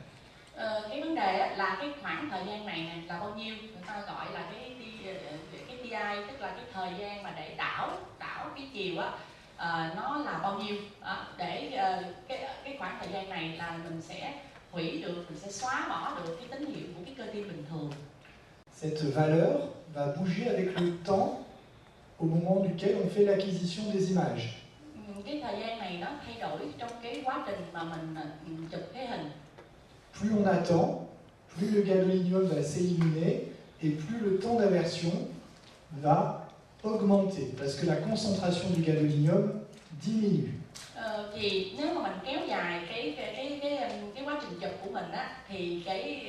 Cái vấn đề á, là cái khoảng thời gian này nè là bao nhiêu, người ta gọi là cái TI, tức là cái thời gian mà để đảo cái chiều á, nó là bao nhiêu, để cái khoảng thời gian này là mình sẽ hủy được, mình sẽ xóa bỏ được cái tín hiệu của cái cơ tim bình thường. Cette valeur va bouger avec le temps au moment duquel on fait l'acquisition des images. Cái thời gian này nó thay đổi trong cái quá trình mà mình chụp cái hình. Plus on attend, plus le gadolinium va s'éliminer et plus le temps d'inversion va augmenter parce que la concentration du gadolinium diminue. Thì nếu mà mình kéo dài cái quá trình chụp của mình á, thì cái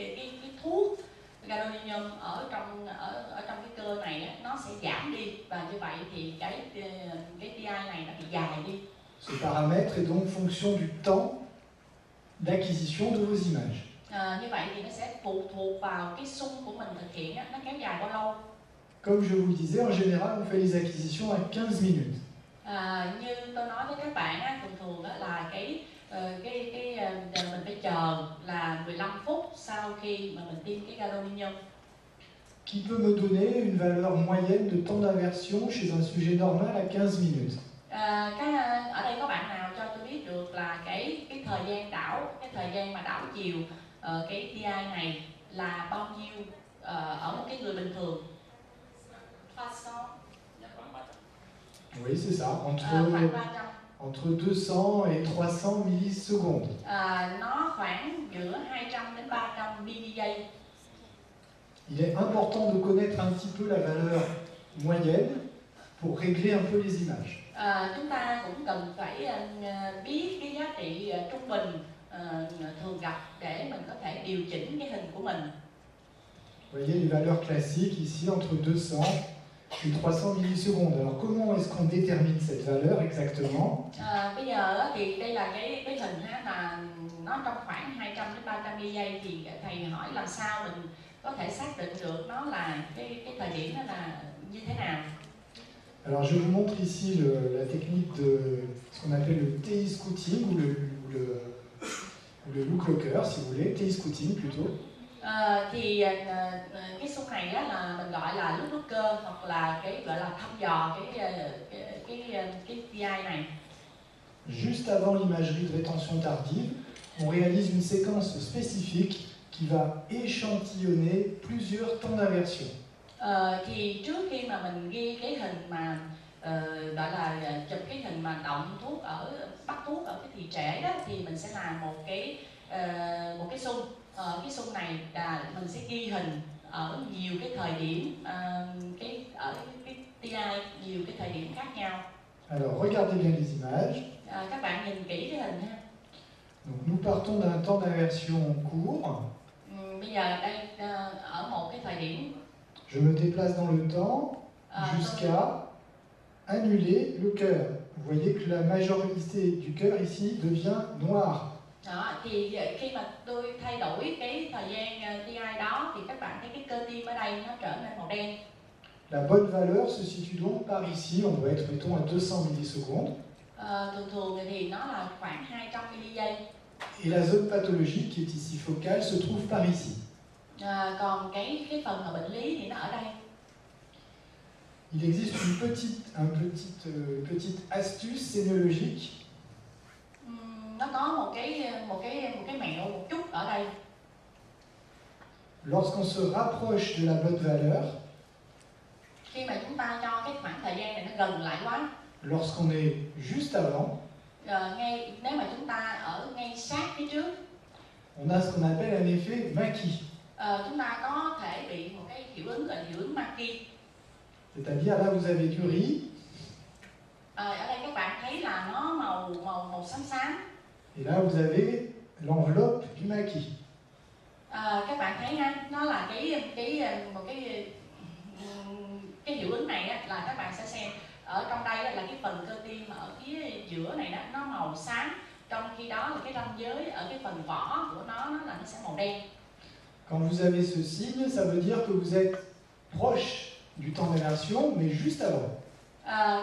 thuốc gadolinium ở trong cái cơ này á, nó sẽ giảm đi, và như vậy thì cái TI này nó bị dài đi. Ce paramètre est donc fonction du temps d'acquisition de vos images. Như vậy thì nó sẽ phụ thuộc vào cái xung của mình thực hiện á, nó kéo dài bao lâu. Comme je vous le disais, en général, on fait les acquisitions à 15 minutes. Như tôi nói với các bạn á, thường á, là mình phải chờ là 15 phút sau khi mà mình tiêm cái gadolinium. Qui peut me donner une valeur moyenne de temps d'inversion chez un sujet normal à 15 minutes? Ở đây có bạn nào cho tôi biết được là cái thời gian đảo, cái thời gian mà đảo chiều cái TI này là bao nhiêu ở một cái người bình thường? 300. Oui, c'est ça, entre 200 et 300 millisecondes. Nó khoảng giữa 200 đến 300 giây. Il est important de connaître un petit peu la valeur moyenne pour régler un peu les images. Chúng ta cũng cần phải biết cái giá trị trung bình thường gặp để mình có thể điều chỉnh cái hình của mình. Vous voyez les valeurs classiques ici entre 200 et 300 millisecondes. Alors comment est-ce qu'on détermine cette valeur exactement? Bây giờ thì đây là cái hình là nó trong khoảng 200 đến 300 giây, thì thầy hỏi làm sao mình có thể xác định được nó là cái thời điểm nó là như thế nào? Alors je vous montre ici la technique de ce qu'on appelle le TI scouting ou le look locker si vous voulez, TI scouting plutôt. Thì cái xung này á, là mình gọi là look locker, hoặc là cái gọi là thăm dò cái TI này. Juste avant l'imagerie de rétention tardive, on réalise une séquence spécifique qui va échantillonner plusieurs temps d'inversion. Thì trước khi mà mình ghi cái hình mà gọi là chụp cái hình mà động thuốc bắt thuốc ở cái thì trễ đó, thì mình sẽ làm một cái xung. Cái xung này là mình sẽ ghi hình ở nhiều cái thời điểm, ở cái TI nhiều cái thời điểm khác nhau. Alors regardez bien les images. Các bạn nhìn kỹ cái hình ha. Donc nous partons d'un temps d'inversion court. Bây giờ đây ở một cái thời điểm. Je me déplace dans le temps jusqu'à annuler le cœur. Vous voyez que la majorité du cœur ici devient noire. Đó, thì khi mà tôi thay đổi cái thời gian TI đó, thì các bạn thấy cái cơ tim ở đây nó trở nên màu đen. La bonne valeur se situe donc par ici, on doit être mettons à 200 millisecondes. Thường thì nó là khoảng 200 giây. Et la zone pathologique qui est ici focale se trouve par ici. Còn cái phần mà bệnh lý thì nó ở đây. Il existe une petite astuce sémiologique. Nó có một cái mẹo một chút ở đây. Lorsqu'on se rapproche de la bonne valeur, khi mà chúng ta cho cái khoảng thời gian này nó gần lại quá, lorsqu'on est juste avant, nếu mà chúng ta ở ngay sát phía trước, on a ce qu'on appelle un effet Mackey. Chúng ta có thể bị một cái hiệu ứng gọi là hiệu ứng Mackey. C'est-à-dire là vous avez du riz. Ở đây các bạn thấy là nó màu xám xám. Et là vous avez l'enveloppe du Mackey. Các bạn thấy ha, nó là cái hiệu ứng này á, là các bạn sẽ xem ở trong đây là cái phần cơ tim ở phía giữa này đó, nó màu xám, trong khi đó là cái ranh giới ở cái phần vỏ của nó là nó sẽ màu đen. Quand vous avez ce signe, ça veut dire que vous êtes proche du temps d'immersion, mais juste avant.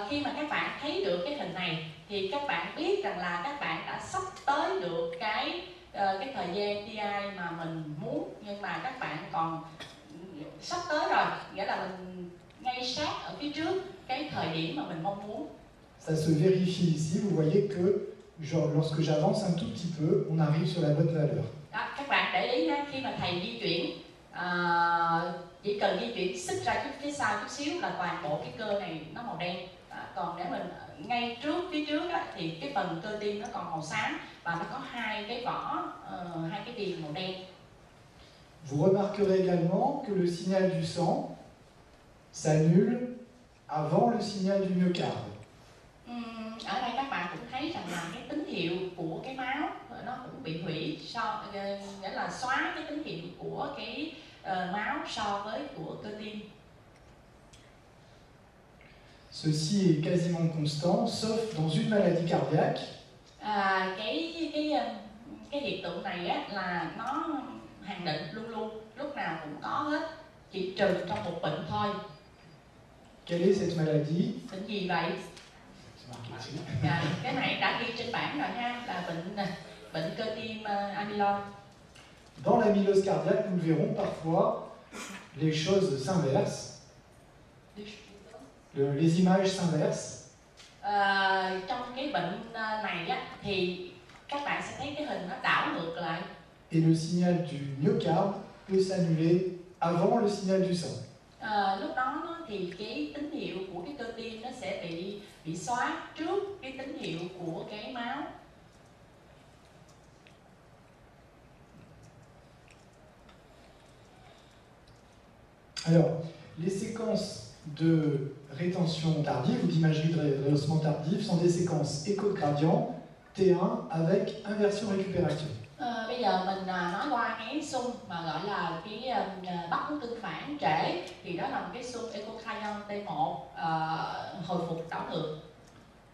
Khi mà các bạn thấy được cái hình này thì các bạn biết rằng là các bạn đã sắp tới được cái thời gian TI mà mình muốn, nhưng mà các bạn còn sắp tới rồi, nghĩa là mình ngay sát ở phía trước cái thời điểm mà mình mong muốn. Ça se vérifie ici, vous voyez que lorsque j'avance un tout petit peu, on arrive sur la bonne valeur. Đó, các bạn để ý nha, khi mà thầy di chuyển, chỉ cần di chuyển xích ra phía sau chút xíu là toàn bộ cái cơ này nó màu đen. Còn nếu mình ngay phía trước á, thì cái phần cơ tim nó còn màu xám và nó có hai cái vỏ, hai cái viền màu đen. Vous remarquerez également que le signal du sang s'annule avant le signal du myocarde. Ở đây các bạn cũng thấy rằng là cái tín hiệu của cái máu nó cũng bị hủy, nghĩa là xóa cái tín hiệu của cái máu so với của cơ tim. Ceci est quasiment constant, sauf dans une maladie cardiaque. Cái hiện tượng này á, là nó hạn định luôn luôn, lúc nào cũng có hết, chỉ trừ trong một bệnh thôi. Quelle est cette maladie? Bệnh gì vậy? Cái này đã ghi trên bảng rồi ha, là bệnh cơ tim amyloid. Dans l'amylose cardiaque, nous verrons parfois les choses s'inversent. Les images s'inversent. Trong cái bệnh này á, thì các bạn sẽ thấy cái hình nó đảo ngược lại. Et le signal du myocarde peut s'annuler avant le signal du sang. Lúc đó thì cái tín hiệu của cái cơ tim nó sẽ bị xóa trước cái tín hiệu của cái máu. Alors, les séquences de rétention tardive ou d'imagerie de rehaussement tardif sont des séquences écho de gradient T1 avec inversion récupération. Bây giờ mình nói qua cái xung mà gọi là cái bắt hướng tương phản trễ, thì đó là một cái xung echocardiogram T1 hồi phục đảo ngược.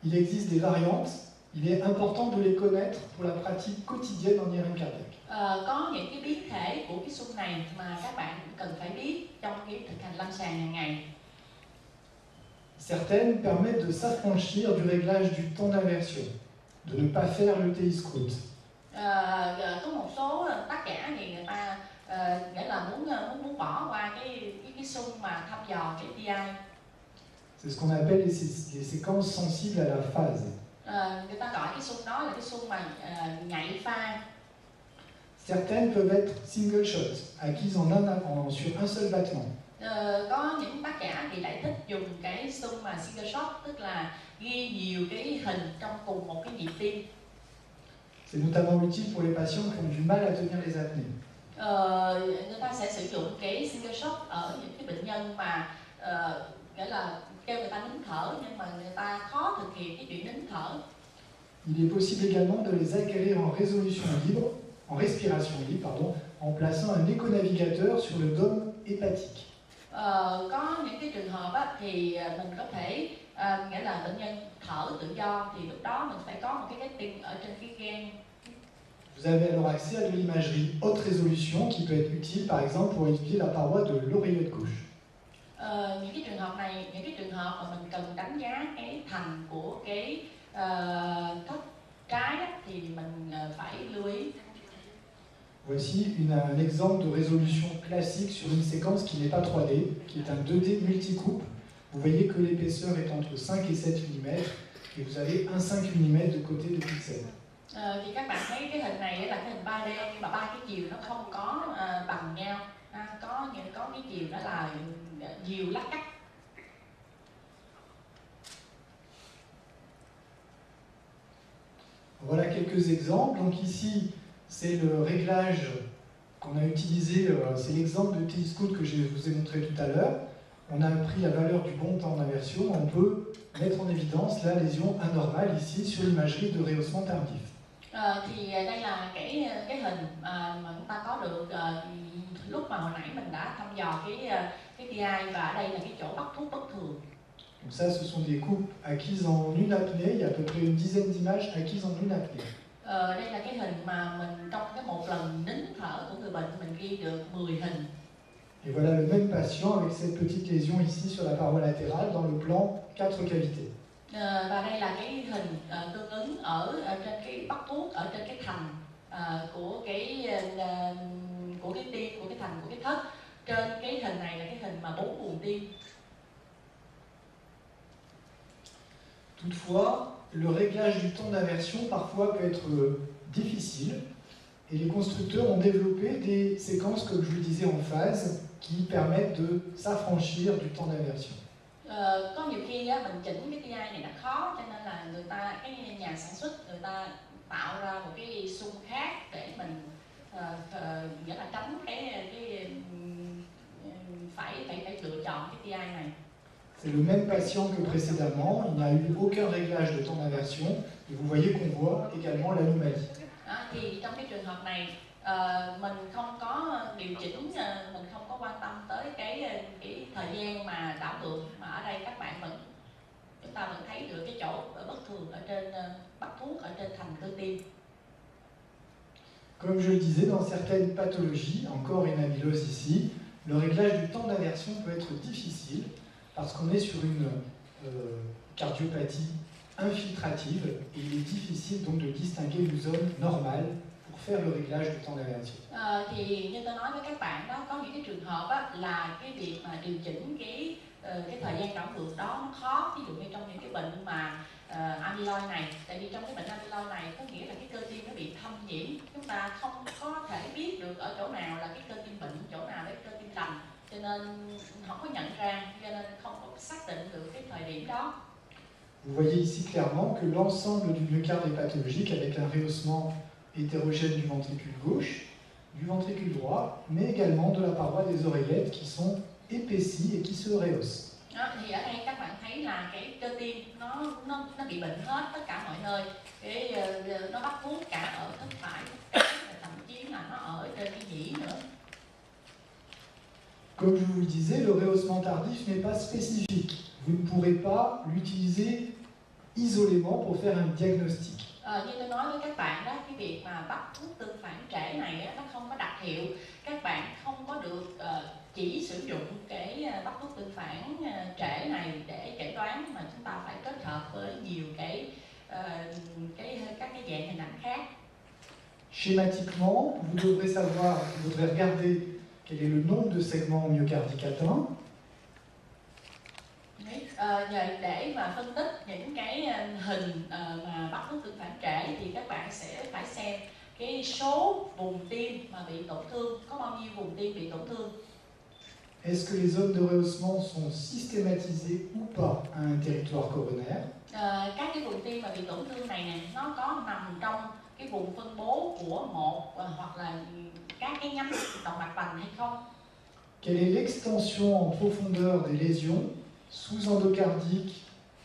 Il existe des variantes, il est important de les connaître pour la pratique quotidienne en IRM cardiaque. Có những cái biến thể của cái xung này mà các bạn cũng cần phải biết trong cái thực hành lâm sàng hàng ngày. Certaines permettent de s'affranchir du réglage du temps d'inversion, de ne pas faire le TI-scout. Có một số tác giả thì người ta nghĩa là muốn bỏ qua cái xung mà thăm dò cái TI. C'est ce qu'on appelle les séquences sensibles à la phase. Người ta gọi cái xung đó là cái xung mà nhạy pha. Certaines peuvent être single shots, acquises sur un seul battement. Có những tác giả thì lại thích dùng cái xung mà single shot, tức là ghi nhiều cái hình trong cùng một cái nhịp tim. C'est notamment utile pour les patients qui ont du mal à tenir les apnées. Người ta sẽ sử dụng cái single shot ở những cái bệnh nhân mà nghĩa là kêu người ta nín thở nhưng mà người ta khó thực hiện cái chuyện nín thở. Il est possible également de les acquérir en résolution libre, en respiration libre, pardon, en plaçant un écho-navigateur sur le dôme hépatique. Có những cái trường hợp á, thì mình có thể nghĩa là bệnh nhân thở tự do thì lúc đó mình phải có một cái setting ở trên cái gen. Vous avez alors accès à de l'imagerie haute résolution qui peut être utile par exemple pour étudier la paroi de l'oreillette gauche. Những cái trường hợp mà mình cần đánh giá cái thành của cái thất trái á, thì mình phải lưu ý. Voici un exemple de résolution classique sur une séquence qui n'est pas 3D, qui est un 2D multicoupe. Vous voyez que l'épaisseur est entre 5 et 7 mm et vous avez un 5 mm de côté de pixels. Thì các bạn thấy cái hình này là cái hình 3D nhưng mà ba cái chiều nó không có bằng nhau. Có cái chiều đó là nhiều lát cắt. Voilà quelques exemples. Donc ici, c'est le réglage qu'on a utilisé, c'est l'exemple de TI-scout que je vous ai montré tout à l'heure. On a pris la valeur du bon temps d'inversion, on peut mettre en évidence la lésion anormale ici sur l'imagerie de rehaussement tardif. Thì đây là cái hình mà chúng ta có được lúc mà hồi nãy mình đã thăm dò cái TI, và ở đây là cái chỗ bắt thuốc bất thường. Donc ça, ce sont des coupes acquises en une apnée, il y a à peu près une dizaine d'images acquises en une apnée. Đây là cái hình mà mình trong cái một lần nín thở của người bệnh mình ghi được 10 hình. Et voilà le même patient avec cette petite lésion ici sur la paroi latérale dans le plan 4 cavités. Và đây là cái hình tương ứng ở trên cái bắp thuốc ở trên cái thành của cái tim, của cái thành của cái thất. Trên cái hình này là cái hình mà 4 buồng tim. Toutefois, le réglage du temps d'aversion parfois peut être difficile et les constructeurs ont développé des séquences, comme je vous le disais, en phase qui permettent de s'affranchir du temps d'aversion. Có nhiều khi mình chỉnh cái TI này nó khó, cho nên là cái nhà sản xuất người ta tạo ra một cái xung khác để mình nghĩa là tránh phải lựa chọn cái TI này. C'est le même patient que précédemment, il n'y a eu aucun réglage de temps d'aversion et vous voyez qu'on voit également l'anomalie. Thì trong cái trường hợp này mình không có điều chỉnh, mình không có quan tâm tới cái thời gian mà đảo ngược, mà ở đây chúng ta vẫn thấy được cái chỗ bất thường ở trên bắp thuốc ở trên thành cơ tim. Comme je le disais, dans certaines pathologies, encore une amylose ici, le réglage du temps d'aversion peut être difficile parce qu'on est sur une cardiopathie infiltrative et il est difficile donc de distinguer une zone normale pour faire le réglage du temps d'aversion. Thì như tôi nói với các bạn đó, có những cái trường hợp là cái việc mà điều chỉnh cái thời gian đảo ngược đó nó khó. Ví dụ như trong những cái bệnh mà amyloid này, tại vì trong cái bệnh amyloid này có nghĩa là cái cơ tim nó bị thâm nhiễm, chúng ta không có thể biết được ở chỗ nào là cái cơ tim bệnh, chỗ nào là cái cơ tim lành, cho nên không có nhận ra, cho nên không có xác định được cái thời điểm đó. Vous voyez ici clairement que l'ensemble du myocarde est pathologique avec un rehaussement hétérogène du ventricule gauche, du ventricule droit, mais également de la paroi des oreillettes qui sont épaissies et qui se rehaussent. Thì ở đây các bạn thấy là cái cơ tim nó bị bệnh hết tất cả mọi nơi, nó bắt thuốc cả ở thất phải, thậm chí là nó ở trên cái nhĩ nữa. Comme je vous le disais, le rehaussement tardif n'est pas spécifique. Vous ne pourrez pas l'utiliser isolément pour faire un diagnostic. Như tôi nói với các bạn đó, cái việc mà bắt thuốc tương phản trễ này nó không có đặc hiệu. Các bạn không có được chỉ sử dụng cái bắt thuốc tương phản trễ này để chẩn đoán, mà chúng ta phải kết hợp với nhiều các cái dạng hình ảnh khác. Schématiquement, vous devrez savoir, vous devrez regarder quel est le nombre de segments myocardiques atteints. Để mà phân tích những cái hình mà bắt thuốc tương phản trễ thì các bạn sẽ phải xem cái số vùng tim mà bị tổn thương, có bao nhiêu vùng tim bị tổn thương. Est-ce que les zones de rehaussement sont systématisées ou pas à un territoire coronaire? Các cái vùng tim mà bị tổn thương này nè, nó có nằm trong cái vùng phân bố của một hoặc là các cái nhánh động mạch vành hay không? Quelle est l'extension en profondeur des lésions sous-endocardiques,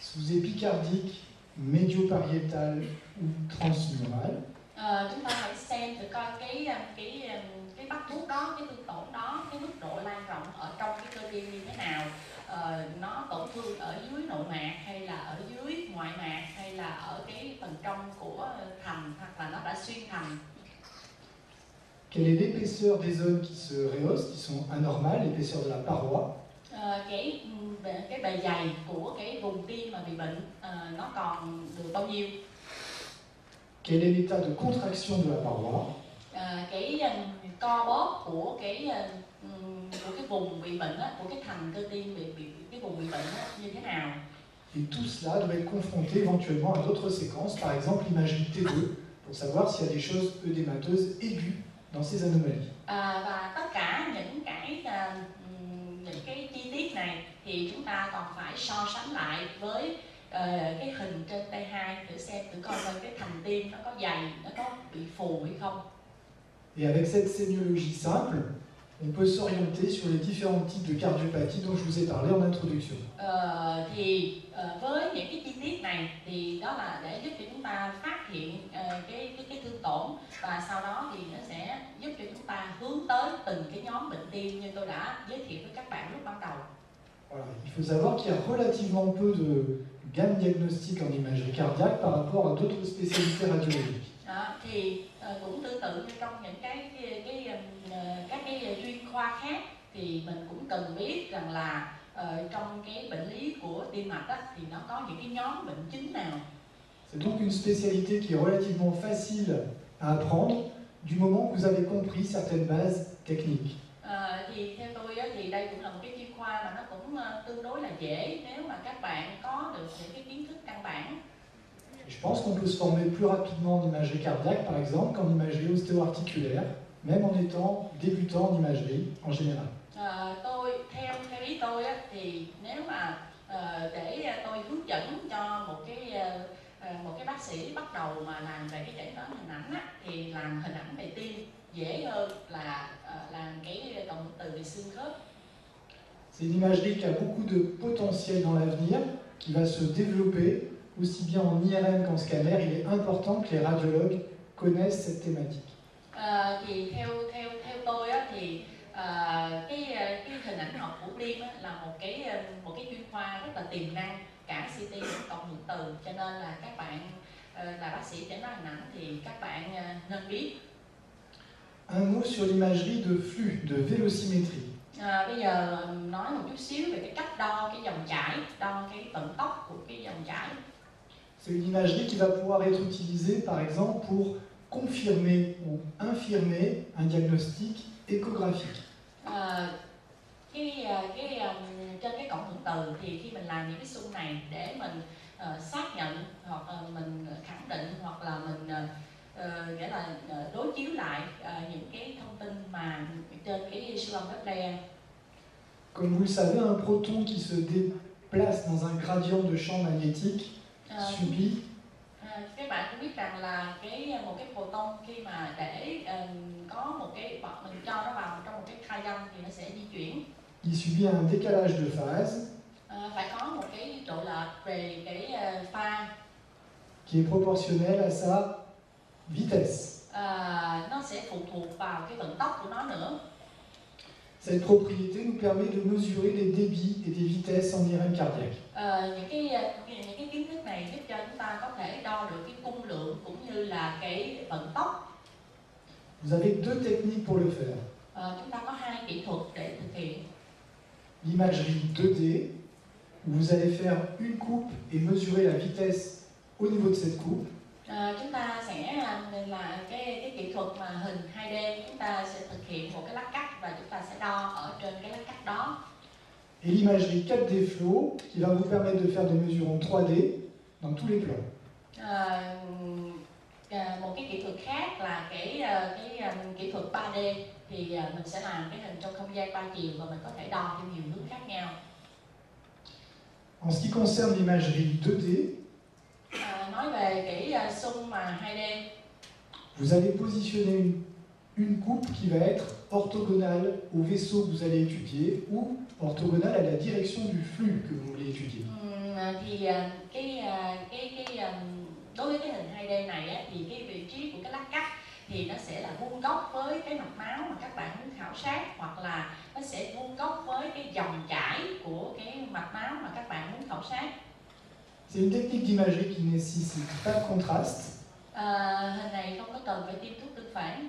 sous-épicardiques, médiopariétales ou transmurales? Chúng ta hãy xem thử coi cái bắt thuốc đó, cái thương tổn đó, cái mức độ lan rộng ở trong cái cơ tim như thế nào. Nó tổn thương ở dưới nội mạc hay là ở dưới ngoại mạc hay là ở cái phần trong của thành, hoặc là nó đã xuyên thành. Quelle est l'épaisseur des zones qui se rehaussent, qui sont anormales, l'épaisseur de la paroi? Cái bề dày của cái vùng tim mà bị bệnh nó còn được bao nhiêu? Quel est l'état de contraction de la paroi? Cái co bóp của cái vùng bị bệnh á, của cái thành cơ tim bị cái vùng bị bệnh á, như thế nào? Et tout cela doit être confronté éventuellement à d'autres séquences, par exemple l'imagerie T2, pour savoir s'il y a des choses œdémateuses aiguës dans ces anomalies. Và tất cả những cái chi tiết này thì chúng ta còn phải so sánh lại với cái hình trên T2 để thử coi cái thành tim nó có dày, nó có bị phù hay không. Et avec cette sémiologie simple, on peut s'orienter sur les différents types de cardiopathie dont je vous ai parlé en introduction. Với những cái chi tiết này thì đó là để giúp cho chúng ta phát hiện cái thương tổn, và sau đó thì nó sẽ giúp cho chúng ta hướng tới từng cái nhóm bệnh tim như tôi đã giới thiệu với các bạn lúc ban đầu. Voilà. Il faut savoir qu'il y a relativement peu de gamme diagnostique en imagerie cardiaque par rapport à d'autres spécialités radiologiques. Cũng tương tự như trong những các cái chuyên khoa khác thì mình cũng cần biết rằng là trong cái bệnh lý của tim mạch á, thì nó có những cái nhóm bệnh chính nào. C'est donc une spécialité qui est relativement facile à apprendre du moment que vous avez compris certaines bases techniques. Thì theo tôi á, thì đây cũng là một cái chuyên khoa mà nó cũng tương đối là dễ nếu mà các bạn có được những cái kiến thức căn bản. Je pense qu'on peut se former plus rapidement en imagerie cardiaque, par exemple, qu'en imagerie ostéo-articulaire, même en étant débutant en imagerie en général. Theo ý tôi á, thì nếu mà để tôi hướng dẫn cho một cái bác sĩ bắt đầu mà làm về cái chẩn đoán hình ảnh á, thì làm hình ảnh về tim dễ hơn là làm cái cộng hưởng từ về xương khớp. C'est une imagerie qui a beaucoup de potentiel dans l'avenir, qui va se développer aussi bien en IRM qu'en scanner. Il est important que les radiologues connaissent cette thématique. Thì theo tôi á, thì cái hình ảnh học của tim á, là một cái chuyên khoa rất là tiềm năng cả CT lẫn cộng hưởng từ, cho nên là các bạn là bác sĩ chẩn đoán hình ảnh thì các bạn nên biết. Un mot sur l'imagerie de flux, de vélocimétrie. Bây giờ nói một chút xíu về cái cách đo cái dòng chảy, đo cái vận tốc của cái dòng chảy. C'est une imagerie qui va pouvoir être utilisée par exemple pour confirmer ou infirmer un diagnostic échographique. Trên cái cộng hưởng từ thì khi mình làm những cái xung này để mình xác nhận hoặc mình khẳng định hoặc là mình nghĩa là đối chiếu lại những cái thông tin mà trên cái siêu âm Doppler. Comme vous le savez, un proton qui se déplace dans un gradient de champ magnétique subit. Các bạn cũng biết rằng là một cái photon khi mà để có một cái mình cho nó vào trong một cái khai âm thì nó sẽ di chuyển. Il subit un décalage de phase. Phải có một cái độ lệch về cái pha qui est proportionnel à sa vitesse. Nó sẽ phụ thuộc vào cái vận tốc của nó nữa. Cette propriété nous permet de mesurer les débits et des vitesses en IRM cardiaque. Những cái kiến thức này giúp cho chúng ta có thể đo được cái cung lượng cũng như là cái vận tốc. Vous avez deux techniques pour le faire. Chúng ta có hai kỹ thuật để thực hiện. L'imagerie 2D, où vous allez faire une coupe et mesurer la vitesse au niveau de cette coupe. Chúng ta sẽ là cái kỹ thuật mà hình 2D, chúng ta sẽ thực hiện một cái lát cắt và chúng ta sẽ đo ở trên cái lát cắt đó. Et l'imagerie 4D flow, qui va vous permettre de faire des mesures en 3D dans tous les plans. Một cái kỹ thuật khác là cái kỹ thuật 3D thì mình sẽ làm cái hình trong không gian 3 chiều và mình có thể đo theo nhiều hướng khác nhau. En ce qui concerne l'imagerie 2D, nói về cái xung mà 2D, vous allez positionner une coupe qui va être orthogonale au vaisseau que vous allez étudier ou orthogonale à la direction du flux que vous voulez étudier. Đối với cái hình 2D này á, thì cái vị trí của cái lát cắt thì nó sẽ là vuông góc với cái mạch máu mà các bạn muốn khảo sát, hoặc là nó sẽ vuông góc với cái dòng chảy của cái mạch máu mà các bạn muốn khảo sát. C'est une technique d'imagerie qui ne nécessite pas de contraste. Hình này không có cần phải tiêm thuốc tương phản.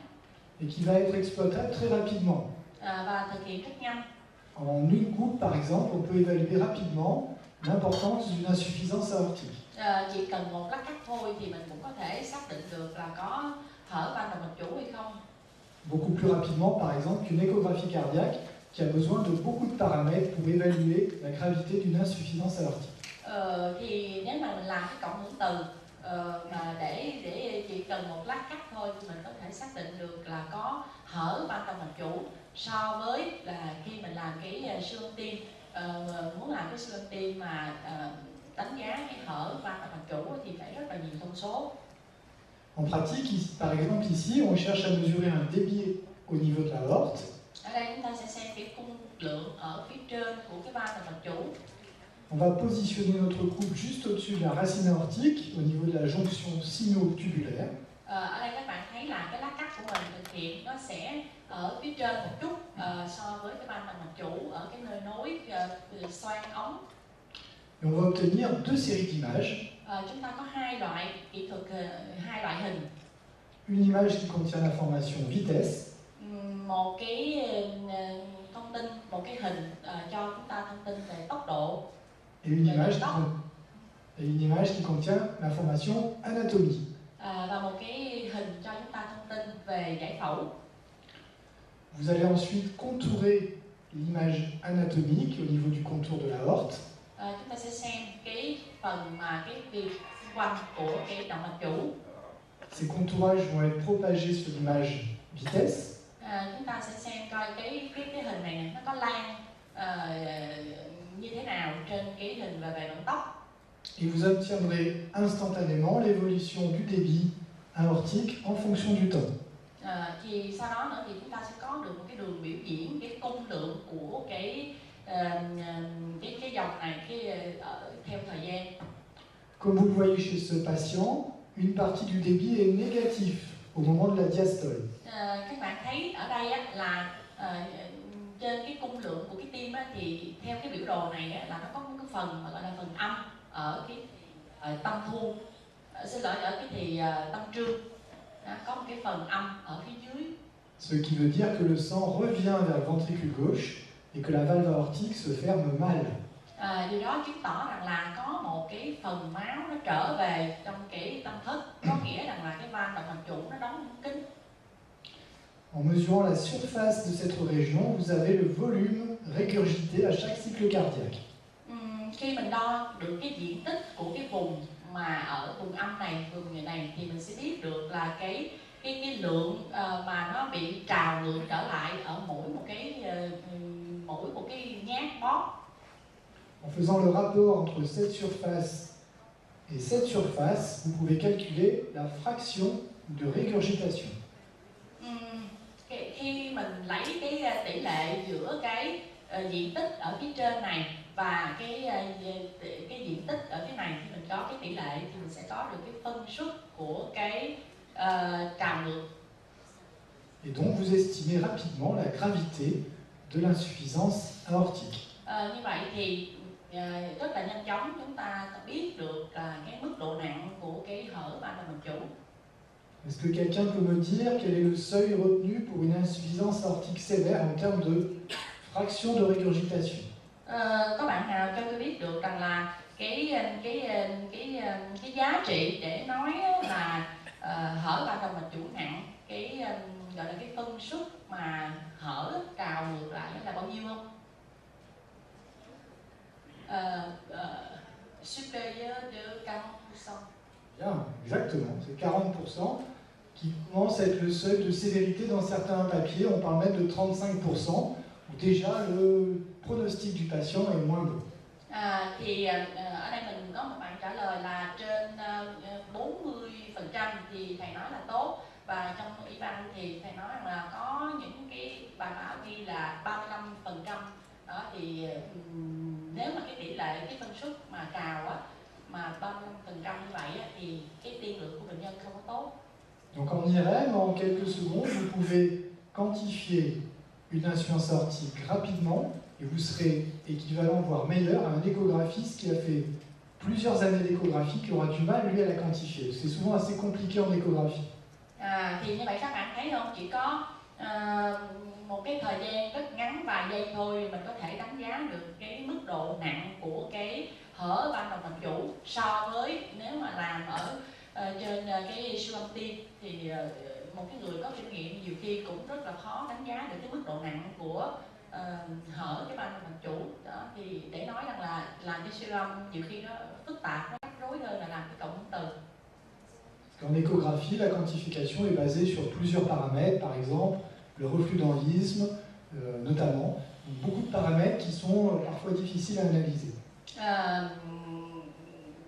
Et qui va être exploitable très rapidement. Và thực hiện rất nhanh. En une coupe, par exemple, on peut évaluer rapidement l'importance d'une insuffisance aortique. Chỉ cần một lát cắt thôi thì mình cũng có thể xác định được là có hở van động mạch chủ hay không. Beaucoup plus rapidement, par exemple, qu'une échographie cardiaque qui a besoin de beaucoup de paramètres pour évaluer la gravité d'une insuffisance aortique. Thì nếu mà mình làm cái cộng hưởng từ mà để chỉ cần một lát cắt thôi thì mình có thể xác định được là có hở van động mạch chủ, so với là khi mình làm cái siêu âm tim, muốn làm cái siêu âm tim mà đánh giá cái hở van động mạch chủ thì phải rất là nhiều thông số. En pratique, par exemple ici, on cherche à mesurer un débit au niveau de la aorte. Ở đây chúng ta sẽ xem cái cung lượng ở phía trên của cái van động mạch chủ. On va positionner notre coupe juste au-dessus de la racine aortique, au niveau de la jonction sino-tubulaire. Ở đây các bạn thấy là cái lát cắt của mình thực hiện nó sẽ ở phía trên một chút so với cái van động mạch chủ ở cái nơi nối xoang ống. Et on va obtenir deux séries d'images. Chúng ta có hai loại kỹ thuật, hai loại hình. Une image qui contient l'information vitesse. Một cái thông thông tin, một cái hình cho chúng ta thông tin về tốc độ. Et une image qui contient l'information anatomie. Và một cái hình cho chúng ta thông tin về giải phẫu. Vous allez ensuite contourer l'image anatomique au niveau du contour de la aorte. Chúng ta sẽ xem cái phần mà cái việc xung quanh của cái động mạch chủ. Ces contourages vont être propagés sur l'image vitesse. Chúng ta sẽ xem coi cái hình này nó có lan như thế nào trên cái hình về vận tốc. Et vous obtiendrez instantanément l'évolution du débit aortique en fonction du temps. Thì sau đó nữa thì chúng ta sẽ có được một cái đường biểu diễn cái cung lượng của cái dòng này theo thời gian. Comme vous le voyez chez ce patient, une partie du débit est négatif au moment de la diastole. Các bạn thấy ở đây là trên cái cung lượng của cái tim thì theo cái biểu đồ này là nó có một cái phần mà gọi là phần âm ở cái tâm thu, xin lỗi, ở cái thì tâm trương, có một cái phần âm ở phía dưới. Ce qui veut dire que le sang revient vers le ventricule gauche et que la valve aortique se ferme mal. Điều đó chứng tỏ rằng là có một cái phần máu nó trở về trong cái tâm thất, có nghĩa rằng là cái van động mạch chủ nó đóng kín. En mesurant la surface de cette région, vous avez le volume régurgité à chaque cycle cardiaque. Khi mình đo được cái diện tích của cái vùng mà ở vùng âm này, vùng này thì mình sẽ biết được là cái lượng mà nó bị trào ngược trở lại ở mỗi một cái nhát bóp. En faisant le rapport entre cette surface et cette surface, vous pouvez calculer la fraction de régurgitation. Khi mình lấy cái tỷ lệ giữa cái diện tích ở phía trên này và cái diện tích ở phía này, thì mình có cái tỷ lệ thì mình sẽ có được cái phân suất của cái trào ngược. Et donc vous estimez rapidement la gravité de l'insuffisance aortique. Như vậy thì rất là nhanh chóng chúng ta biết được cái mức độ nặng của cái hở van động mạch chủ. Est-ce que quelqu'un peut me dire quel est le seuil retenu pour une insuffisance aortique sévère en termes de fraction de régurgitation? Có bạn nào cho tôi biết được rằng là cái giá trị để nói là hở van động mạch chủ nặng, cái gọi là cái phân suất mà hở trào ngược lại là bao nhiêu không? Supérieur de 40%. Bien, exactement, c'est 40% qui commence à être le seuil de sévérité. Dans certains papiers, on parle même de 35%, où déjà le pronostic du patient est moins bon. Thì ở đây mình có một bạn trả lời là trên 40% thì thầy nói là tốt, và trong ủy ban thì thầy nói rằng là có những cái bài báo ghi là 35%. Đó thì nếu mà cái tỷ lệ cái phân suất mà trào mà 35% như vậy thì cái tiên lượng của bệnh nhân không có tốt. Donc en IRM, en quelques secondes, vous pouvez quantifier une insuffisance aortique rapidement et vous serez équivalent, voire meilleur, à un échographiste qui a fait plusieurs années d'échographie, qui aura du mal, lui, à la quantifier. C'est souvent assez compliqué en échographie. Thì như vậy các bạn thấy không, chỉ có một cái thời gian rất ngắn vài giây thôi mình có thể đánh giá được cái mức độ nặng của cái hở van động mạch chủ, so với nếu mà làm ở trên cái siêu âm tim thì một cái người có kinh nghiệm nhiều khi cũng rất là khó đánh giá được cái mức độ nặng của hở cái van động mạch chủ. Đó thì để nói rằng là làm cái siêu âm nhiều khi nó phức tạp, nó rắc rối hơn là làm cái cộng hưởng từ. En échographie, la quantification est basée sur plusieurs paramètres, par exemple le reflux d'enlisme, notamment, beaucoup de paramètres qui sont parfois difficiles à analyser.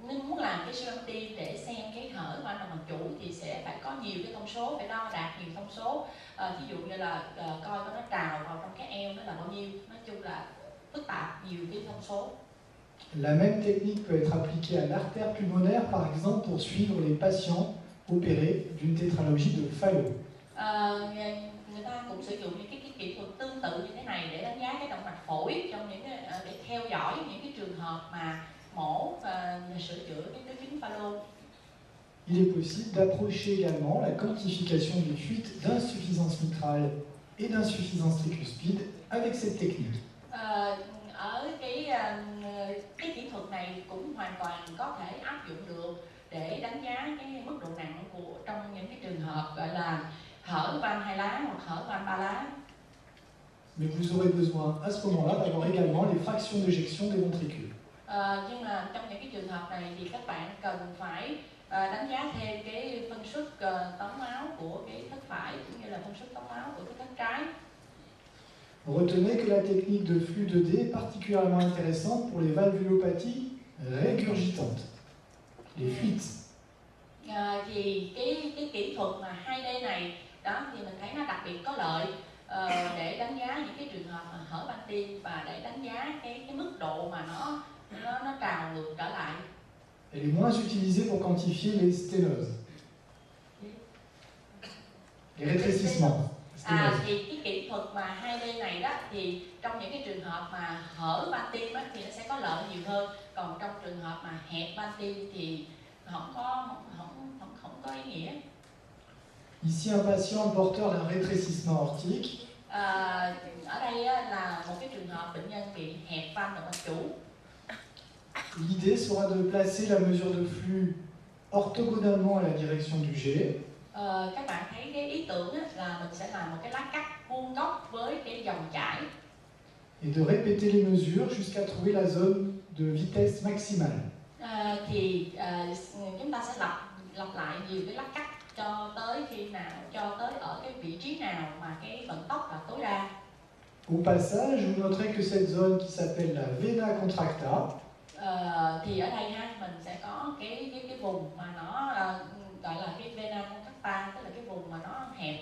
Nếu muốn làm cái siêu âm tim để xem cái hở van động mạch chủ thì sẽ phải có nhiều cái thông số, phải đo đạt nhiều thông số. Ví dụ như là coi có nó trào vào trong cái eo nó là bao nhiêu, nói chung là phức tạp, nhiều cái thông số. La même technique peut être appliquée à l'artère pulmonaire, par exemple, pour suivre les patients opérés d'une tétralogie de Fallot. Người ta cũng sử dụng những cái kỹ thuật tương tự như thế này để đánh giá cái động mạch phổi trong những để theo dõi những cái trường hợp mà mổ và sửa chữa cái tứ chứng Fallot. Il est possible d'approcher également la quantification des fuites d'insuffisance mitrale et d'insuffisance tricuspide avec cette technique. Ở cái kỹ thuật này cũng hoàn toàn có thể áp dụng được để đánh giá cái mức độ nặng của trong những cái trường hợp gọi là hở van 2 lá hoặc hở van 3 lá. Mais vous aurez besoin à ce moment-là d'avoir également les fractions d'éjection des ventricules. Nhưng mà trong những cái trường hợp này thì các bạn cần phải đánh giá thêm cái phân suất tống máu của cái thất phải cũng như là phân suất tống máu của cái thất trái. Retenez que la technique de flux 2D est particulièrement intéressante pour les valvulopathies régurgitantes, les fuites. Thì cái kỹ thuật mà 2D này đó thì mình thấy nó đặc biệt có lợi để đánh giá những cái trường hợp mà hở van tim và để đánh giá cái mức độ mà nó trào ngược trở lại. Elle est moins utilisée pour quantifier les sténoses, les rétrécissements. Thì cái kỹ thuật mà 2D này đó thì trong những cái trường hợp mà hở van tim á, thì nó sẽ có lợi nhiều hơn, còn trong trường hợp mà hẹp van tim thì không có ý nghĩa. Ici un patient porteur d'un rétrécissement aortique. Ở đây là một cái trường hợp bệnh nhân bị hẹp van động mạch chủ. L'idée sera de placer la mesure de flux orthogonalement à la direction du G. Các bạn thấy cái ý tưởng là mình sẽ làm một cái lá cắt vuông góc với cái dòng chảy. Et de répéter les mesures jusqu'à trouver la zone de vitesse maximale. Chúng ta sẽ lặp lại nhiều cái lá cắt cho tới khi nào, cho tới ở cái vị trí nào mà cái vận tốc là tối đa. Au passage, vous noterez que cette zone qui s'appelle la vena contracta. Thì ở đây mình sẽ có cái vùng mà nó gọi là cái vena contracta, tức là cái vùng mà nó hẹp.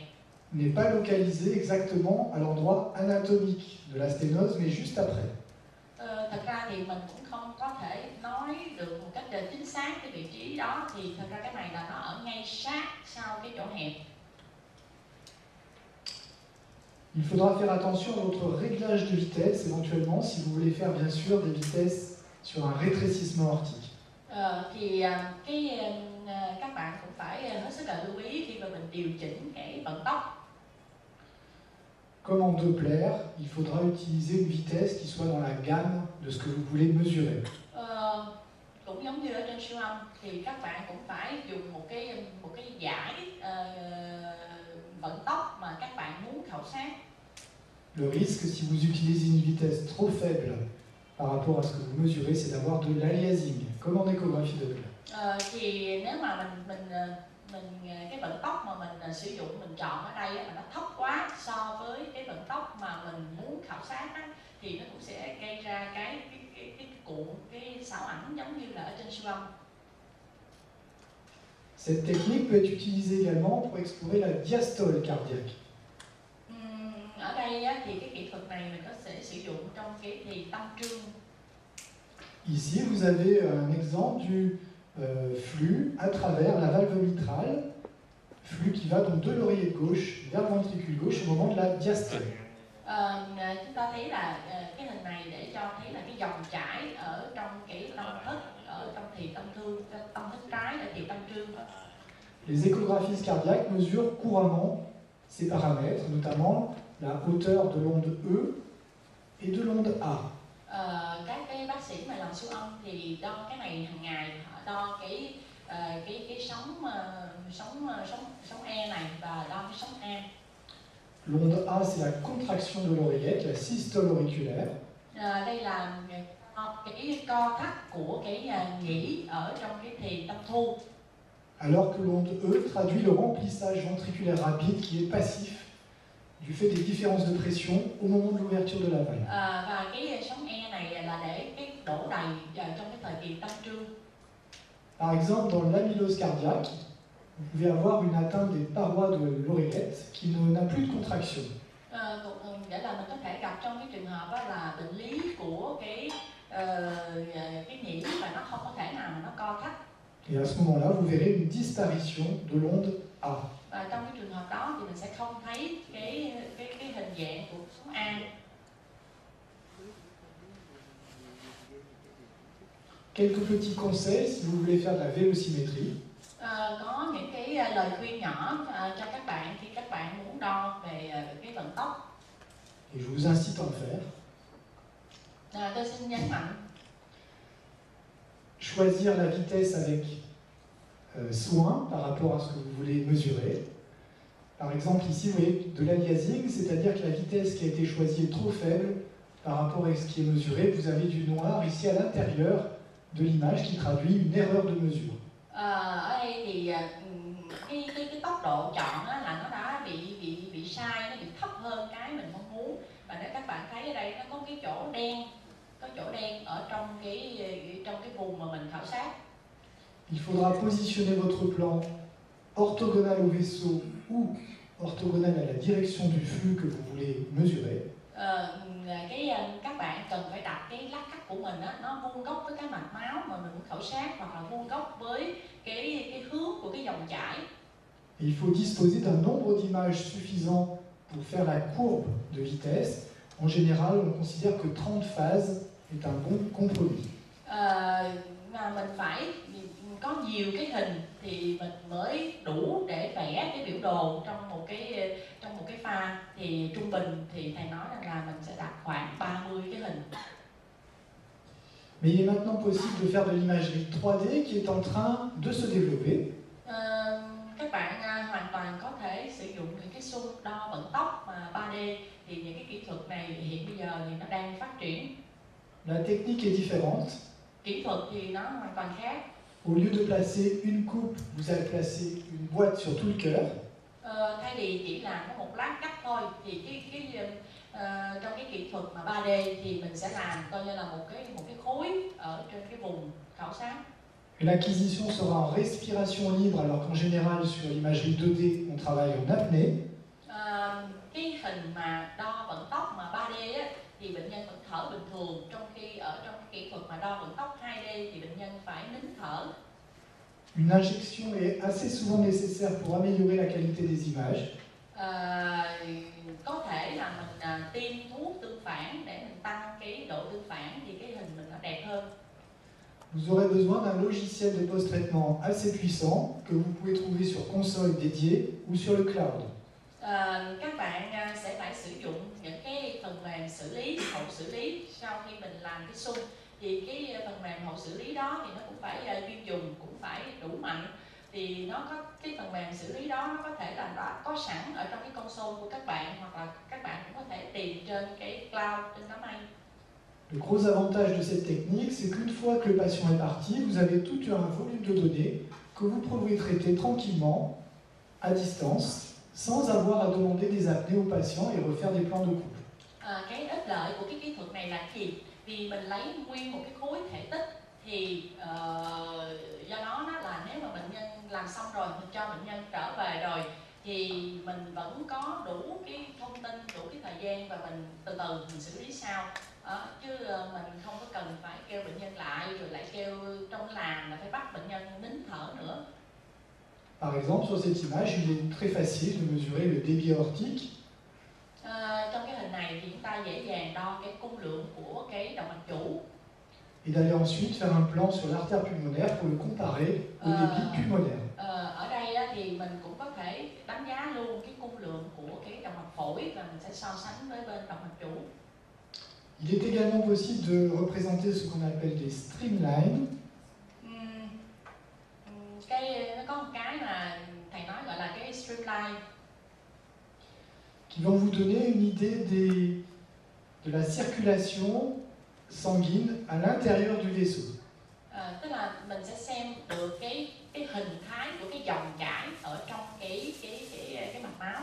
N'est pas localisée exactement à l'endroit anatomique de la sténose, mais juste après. Thật ra thì mình cũng không có thể nói được một cách chính xác cái vị trí đó, thì thật ra cái này là nó ở ngay sát sau cái chỗ hẹp. Il faudra faire attention à votre réglage de vitesse, éventuellement, si vous voulez faire bien sûr des vitesses sur un rétrécissement aortique. Các bạn cũng phải hết sức là lưu ý khi mà mình điều chỉnh cái vận tốc. Comme en Doppler, il faudra utiliser une vitesse qui soit dans la gamme de ce que vous voulez mesurer. Cũng giống như ở trên siêu âm thì các bạn cũng phải dùng một cái giải vận tốc mà các bạn muốn khảo sát. Le risque, si vous utilisez une vitesse trop faible par rapport à ce que vous mesurez, c'est d'avoir de l'aliasing, comme en échographie Doppler. Thì nếu mà mình cái vận tốc mà mình sử dụng, mình chọn ở đây mà nó thấp quá so với cái vận tốc mà mình muốn khảo sát á, thì nó cũng sẽ gây ra cái cuộn, cái xảo ảnh giống như là ở trên siêu âm. Cette technique peut être utilisée également pour explorer la diastole cardiaque. Ở đây thì cái kỹ thuật này mình có thể sử dụng trong cái thì tâm trương. Ici, vous avez un exemple du flux à travers la valve mitrale, flux qui va donc de l'oreiller gauche vers le ventricule gauche au moment de la diastole. Chúng ta thấy là cái hình này để cho thấy là cái dòng chảy ở trong cái tâm thất, ở trong thì tâm thương, tâm thất trái ở thì tâm trương. Les échographistes cardiaques mesurent couramment ces paramètres, notamment la hauteur de l'onde E et de l'onde A. Các cái bác sĩ mà làm siêu âm thì đo cái này hàng ngày, họ đo cái sóng E này và đo cái sóng A. L'onde A, c'est la contraction de l'oreillette, la systole auriculaire. Đây là cái co thắt của cái nhĩ ở trong cái thì tâm thu. Alors que l'onde E traduit le remplissage ventriculaire rapide qui est passif du fait des différences de pression au moment de l'ouverture de la valve. Và cái sóng E này là để cái đổ đầy trong cái thời kỳ tâm trương. Par exemple, dans l'amylose cardiaque, vous pouvez avoir une atteinte des parois de l'oreillette qui n'a plus de contraction. Nghĩa là mình có thể gặp trong cái trường hợp là bệnh lý của cái nhĩ và nó không có thể nào mà nó co thắt. Et à ce moment-là, vous verrez une disparition de l'onde A. Và trong cái trường hợp đó thì mình sẽ không thấy cái hình dạng của sóng A. Quelques petits conseils si vous voulez faire de la vélocimétrie. Có những cái lời khuyên nhỏ cho các bạn khi các bạn muốn đo về cái vận tốc. et je vous incite à en faire, Tôi xin nhấn mạnh choisir la vitesse avec soin par rapport à ce que vous voulez mesurer. Par exemple, ici, vous voyez de l'aliasing, c'est-à-dire que la vitesse qui a été choisie est trop faible par rapport à ce qui est mesuré. Vous avez du noir ici à l'intérieur de l'image qui traduit une erreur de mesure. ở đây thì cái tốc độ chọn á, là nó đã bị sai, nó bị thấp hơn cái mình mong muốn. Và nếu các bạn thấy ở đây nó có cái chỗ đen, ở trong cái vùng mà mình khảo sát. Il faudra positionner votre plan orthogonal au vaisseau ou orthogonal à la direction du flux que vous voulez mesurer. Các bạn cần phải đặt cái lát cắt của mình á, nó vuông góc với cái mạch máu mà mình muốn khảo sát, hoặc là vuông góc với cái hướng của cái dòng chảy. Et il faut disposer d'un nombre d'images suffisant pour faire la courbe de vitesse. En général, on considère que 30 phases est un bon compromis. Mà mình phải có nhiều cái hình thì mình mới đủ để vẽ cái biểu đồ trong một cái pha. Thì trung bình thì thầy nói rằng là mình sẽ đặt khoảng 30 cái hình. Mais il est maintenant possible de faire de l'imagerie 3D qui est en train de se développer. Các bạn hoàn toàn có thể sử dụng những cái xung đo vận tốc mà 3D, thì những cái kỹ thuật này hiện bây giờ thì nó đang phát triển. La technique est différente. Kỹ thuật thì nó hoàn toàn khác. Au lieu de placer une coupe, vous allez placer une boîte sur tout le cœur. Thay vì chỉ làm có một lát cắt thôi, thì trong cái kỹ thuật mà 3D thì mình sẽ làm coi như là một cái khối ở trên cái vùng khảo sát. L'acquisition sera en respiration libre, alors qu'en général sur l'imagerie 2D on travaille en apnée. Cái hình mà đo vận tốc mà 3D á, thì bệnh nhân vẫn thở bình thường, trong khi ở trong cái kỹ thuật mà đo vận tốc 2D thì bệnh nhân phải nín thở. Une injection est assez souvent nécessaire pour améliorer la qualité des images. Có thể là mình tiêm thuốc tương phản để mình tăng cái độ tương phản thì cái hình mình nó đẹp hơn. Vous aurez besoin d'un logiciel de post-traitement assez puissant que vous pouvez trouver sur console dédiée ou sur le cloud. Các bạn sẽ phải sử dụng những cái phần mềm xử lý, hậu xử lý sau khi mình làm cái xung. Thì cái phần mềm hậu xử lý đó thì nó cũng phải chuyên dùng, cũng phải đủ mạnh. Thì nó có cái phần mềm xử lý đó, nó có thể là đã có sẵn ở trong cái console của các bạn, hoặc là các bạn cũng có thể tìm trên cái cloud, trên đám mây. Le gros avantage de cette technique, c'est qu'une fois que le patient est parti, vous avez tout un volume de données que vous pourrez traiter tranquillement, à distance, sans avoir à demander des apnées au patient et refaire des plans de couple. Cái ích lợi của cái kỹ thuật này là gì? Vì mình lấy nguyên một cái khối thể tích, thì do đó là nếu mà bệnh nhân làm xong rồi, mình cho bệnh nhân trở về rồi, thì mình vẫn có đủ cái thông tin, đủ cái thời gian, và mình từ từ mình xử lý sau. Chứ mình không có cần phải kêu bệnh nhân lại, rồi lại kêu trong làm là phải bắt bệnh nhân nín thở nữa. Par exemple, sur cette image, il est très facile de mesurer le débit aortique. Trong cái hình này thì chúng ta dễ dàng đo cái cung lượng của cái động mạch chủ. Et d'aller ensuite faire un plan sur l'artère pulmonaire pour le comparer au débit pulmonaire. Ở đây thì mình cũng có thể đánh giá luôn cái cung lượng của cái động mạch phổi, và mình sẽ so sánh với bên động mạch chủ. Il est également possible de représenter ce qu'on appelle des streamlines. Nó có một cái mà thầy nói gọi là cái streamline, qui vont vous donner une idée de la circulation sanguine à l'intérieur du vaisseau. Tức là mình sẽ xem được cái hình thái của cái dòng chảy ở trong cái mạch máu.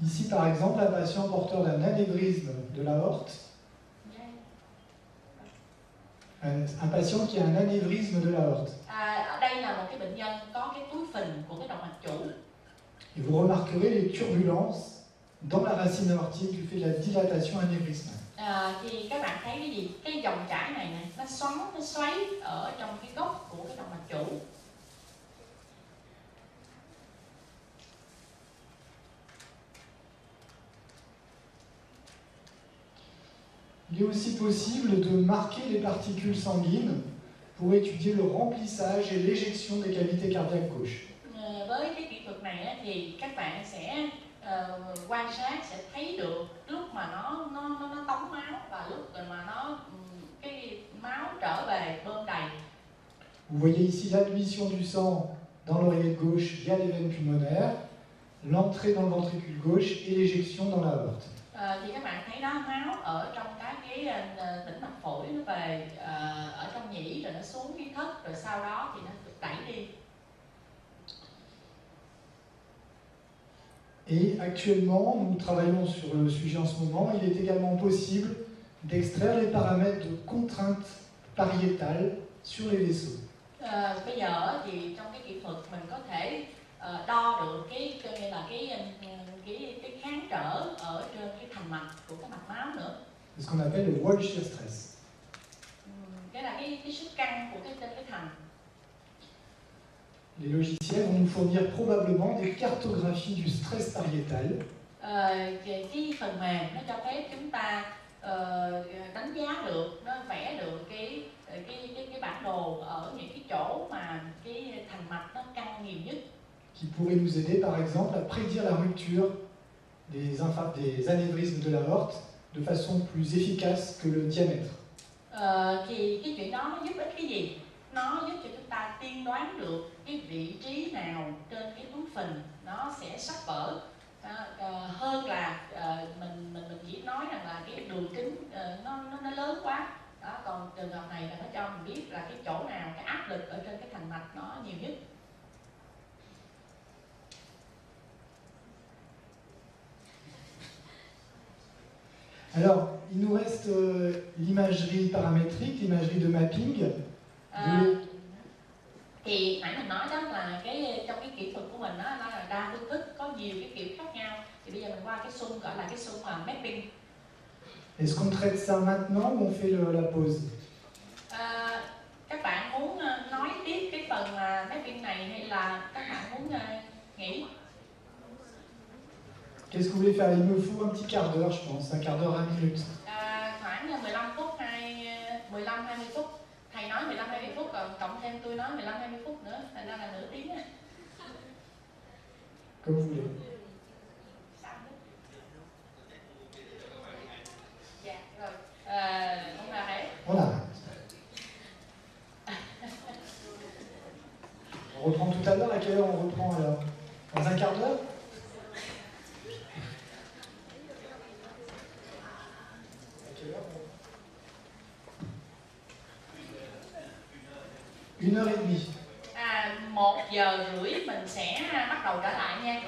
Ici, par exemple, un patient porteur d'un anévrisme de l'aorte. Un patient qui a un anévrisme de l'aorte. Ở đây là một cái bệnh nhân có cái túi phình của cái động mạch chủ. Et vous remarquerez les turbulences dans la racine aortique du fait de la dilatation anévrismale. Thì các bạn thấy cái gì? Cái dòng chảy này nó xoáy ở trong cái gốc của cái động mạch chủ. Il est aussi possible de marquer les particules sanguines pour étudier le remplissage et l'éjection des cavités cardiaques gauches. Với cái kỹ thuật này thì các bạn sẽ quan sát sẽ thấy được lúc mà nó tống máu và lúc mà nó cái máu trở về bơm đầy. Vous voyez ici l'admission du sang dans l'oreillette gauche via les veines pulmonaires, l'entrée dans le ventricule gauche et l'éjection dans la aorte. Thì các bạn thấy đó, máu ở trong các cái tĩnh mạch phổi nó về ở trong nhĩ rồi nó xuống cái thất, rồi sau đó thì nó được đẩy đi. Et actuellement, nous travaillons sur le sujet en ce moment. Il est également possible d'extraire les paramètres de contrainte pariétale sur les vaisseaux. Bây giờ thì trong cái kỹ thuật mình có thể đo được cái cho nên là cái kháng trở ở trên cái thành mạch của cái mạch máu nữa. C'est ce qu'on appelle le wall shear stress. Cái là cái sức căng của cái thành. Les logiciels vont nous fournir probablement des cartographies du stress pariétal. Cái phần mềm nó cho phép chúng ta đánh giá được, nó vẽ được cái bản đồ ở những cái chỗ mà cái thành mạch nó căng nhiều nhất. Qui pourrait nous aider par exemple à prédire la rupture des anévrismes de l'aorte de façon plus efficace que le diamètre. Thì cái chuyện đó nó giúp ích cái gì? Nó giúp cho chúng ta tiên đoán được cái vị trí nào trên cái túi phình nó sẽ sắp vỡ, hơn là mình chỉ nói rằng là cái đường kính nó lớn quá. Đó, còn trường hợp này là nó cho mình biết là cái chỗ nào cái áp lực ở trên cái thành mạch nó nhiều nhất. Alors, il nous reste l'imagerie paramétrique, l'imagerie de mapping. Thì nãy mình nói đó là trong cái kỹ thuật của mình đó, nó là đa phương thức, có nhiều cái kiểu khác nhau. Thì bây giờ mình qua cái xung gọi là cái xung mapping. Est-ce qu'on traite ça maintenant ou on fait la pause? Các bạn muốn nói tiếp cái phần mapping này hay là các bạn muốn nghỉ? Qu'est-ce que vous voulez faire? Il me faut un petit quart d'heure, je pense, un quart d'heure, 20 minutes. Khoảng 15 phút hay 15-20 phút. Thầy nói 15-20 phút, còn cộng thêm tôi nói 15-20 phút nữa, thành ra là nửa tiếng. Comme vous voulez. Dạ, rồi. On arrête. On arrête. On reprend tout à l'heure. À quelle heure on reprend alors? Dans un quart d'heure? À quelle heure? 1h30. 1 giờ rưỡi mình sẽ bắt đầu trở lại nha.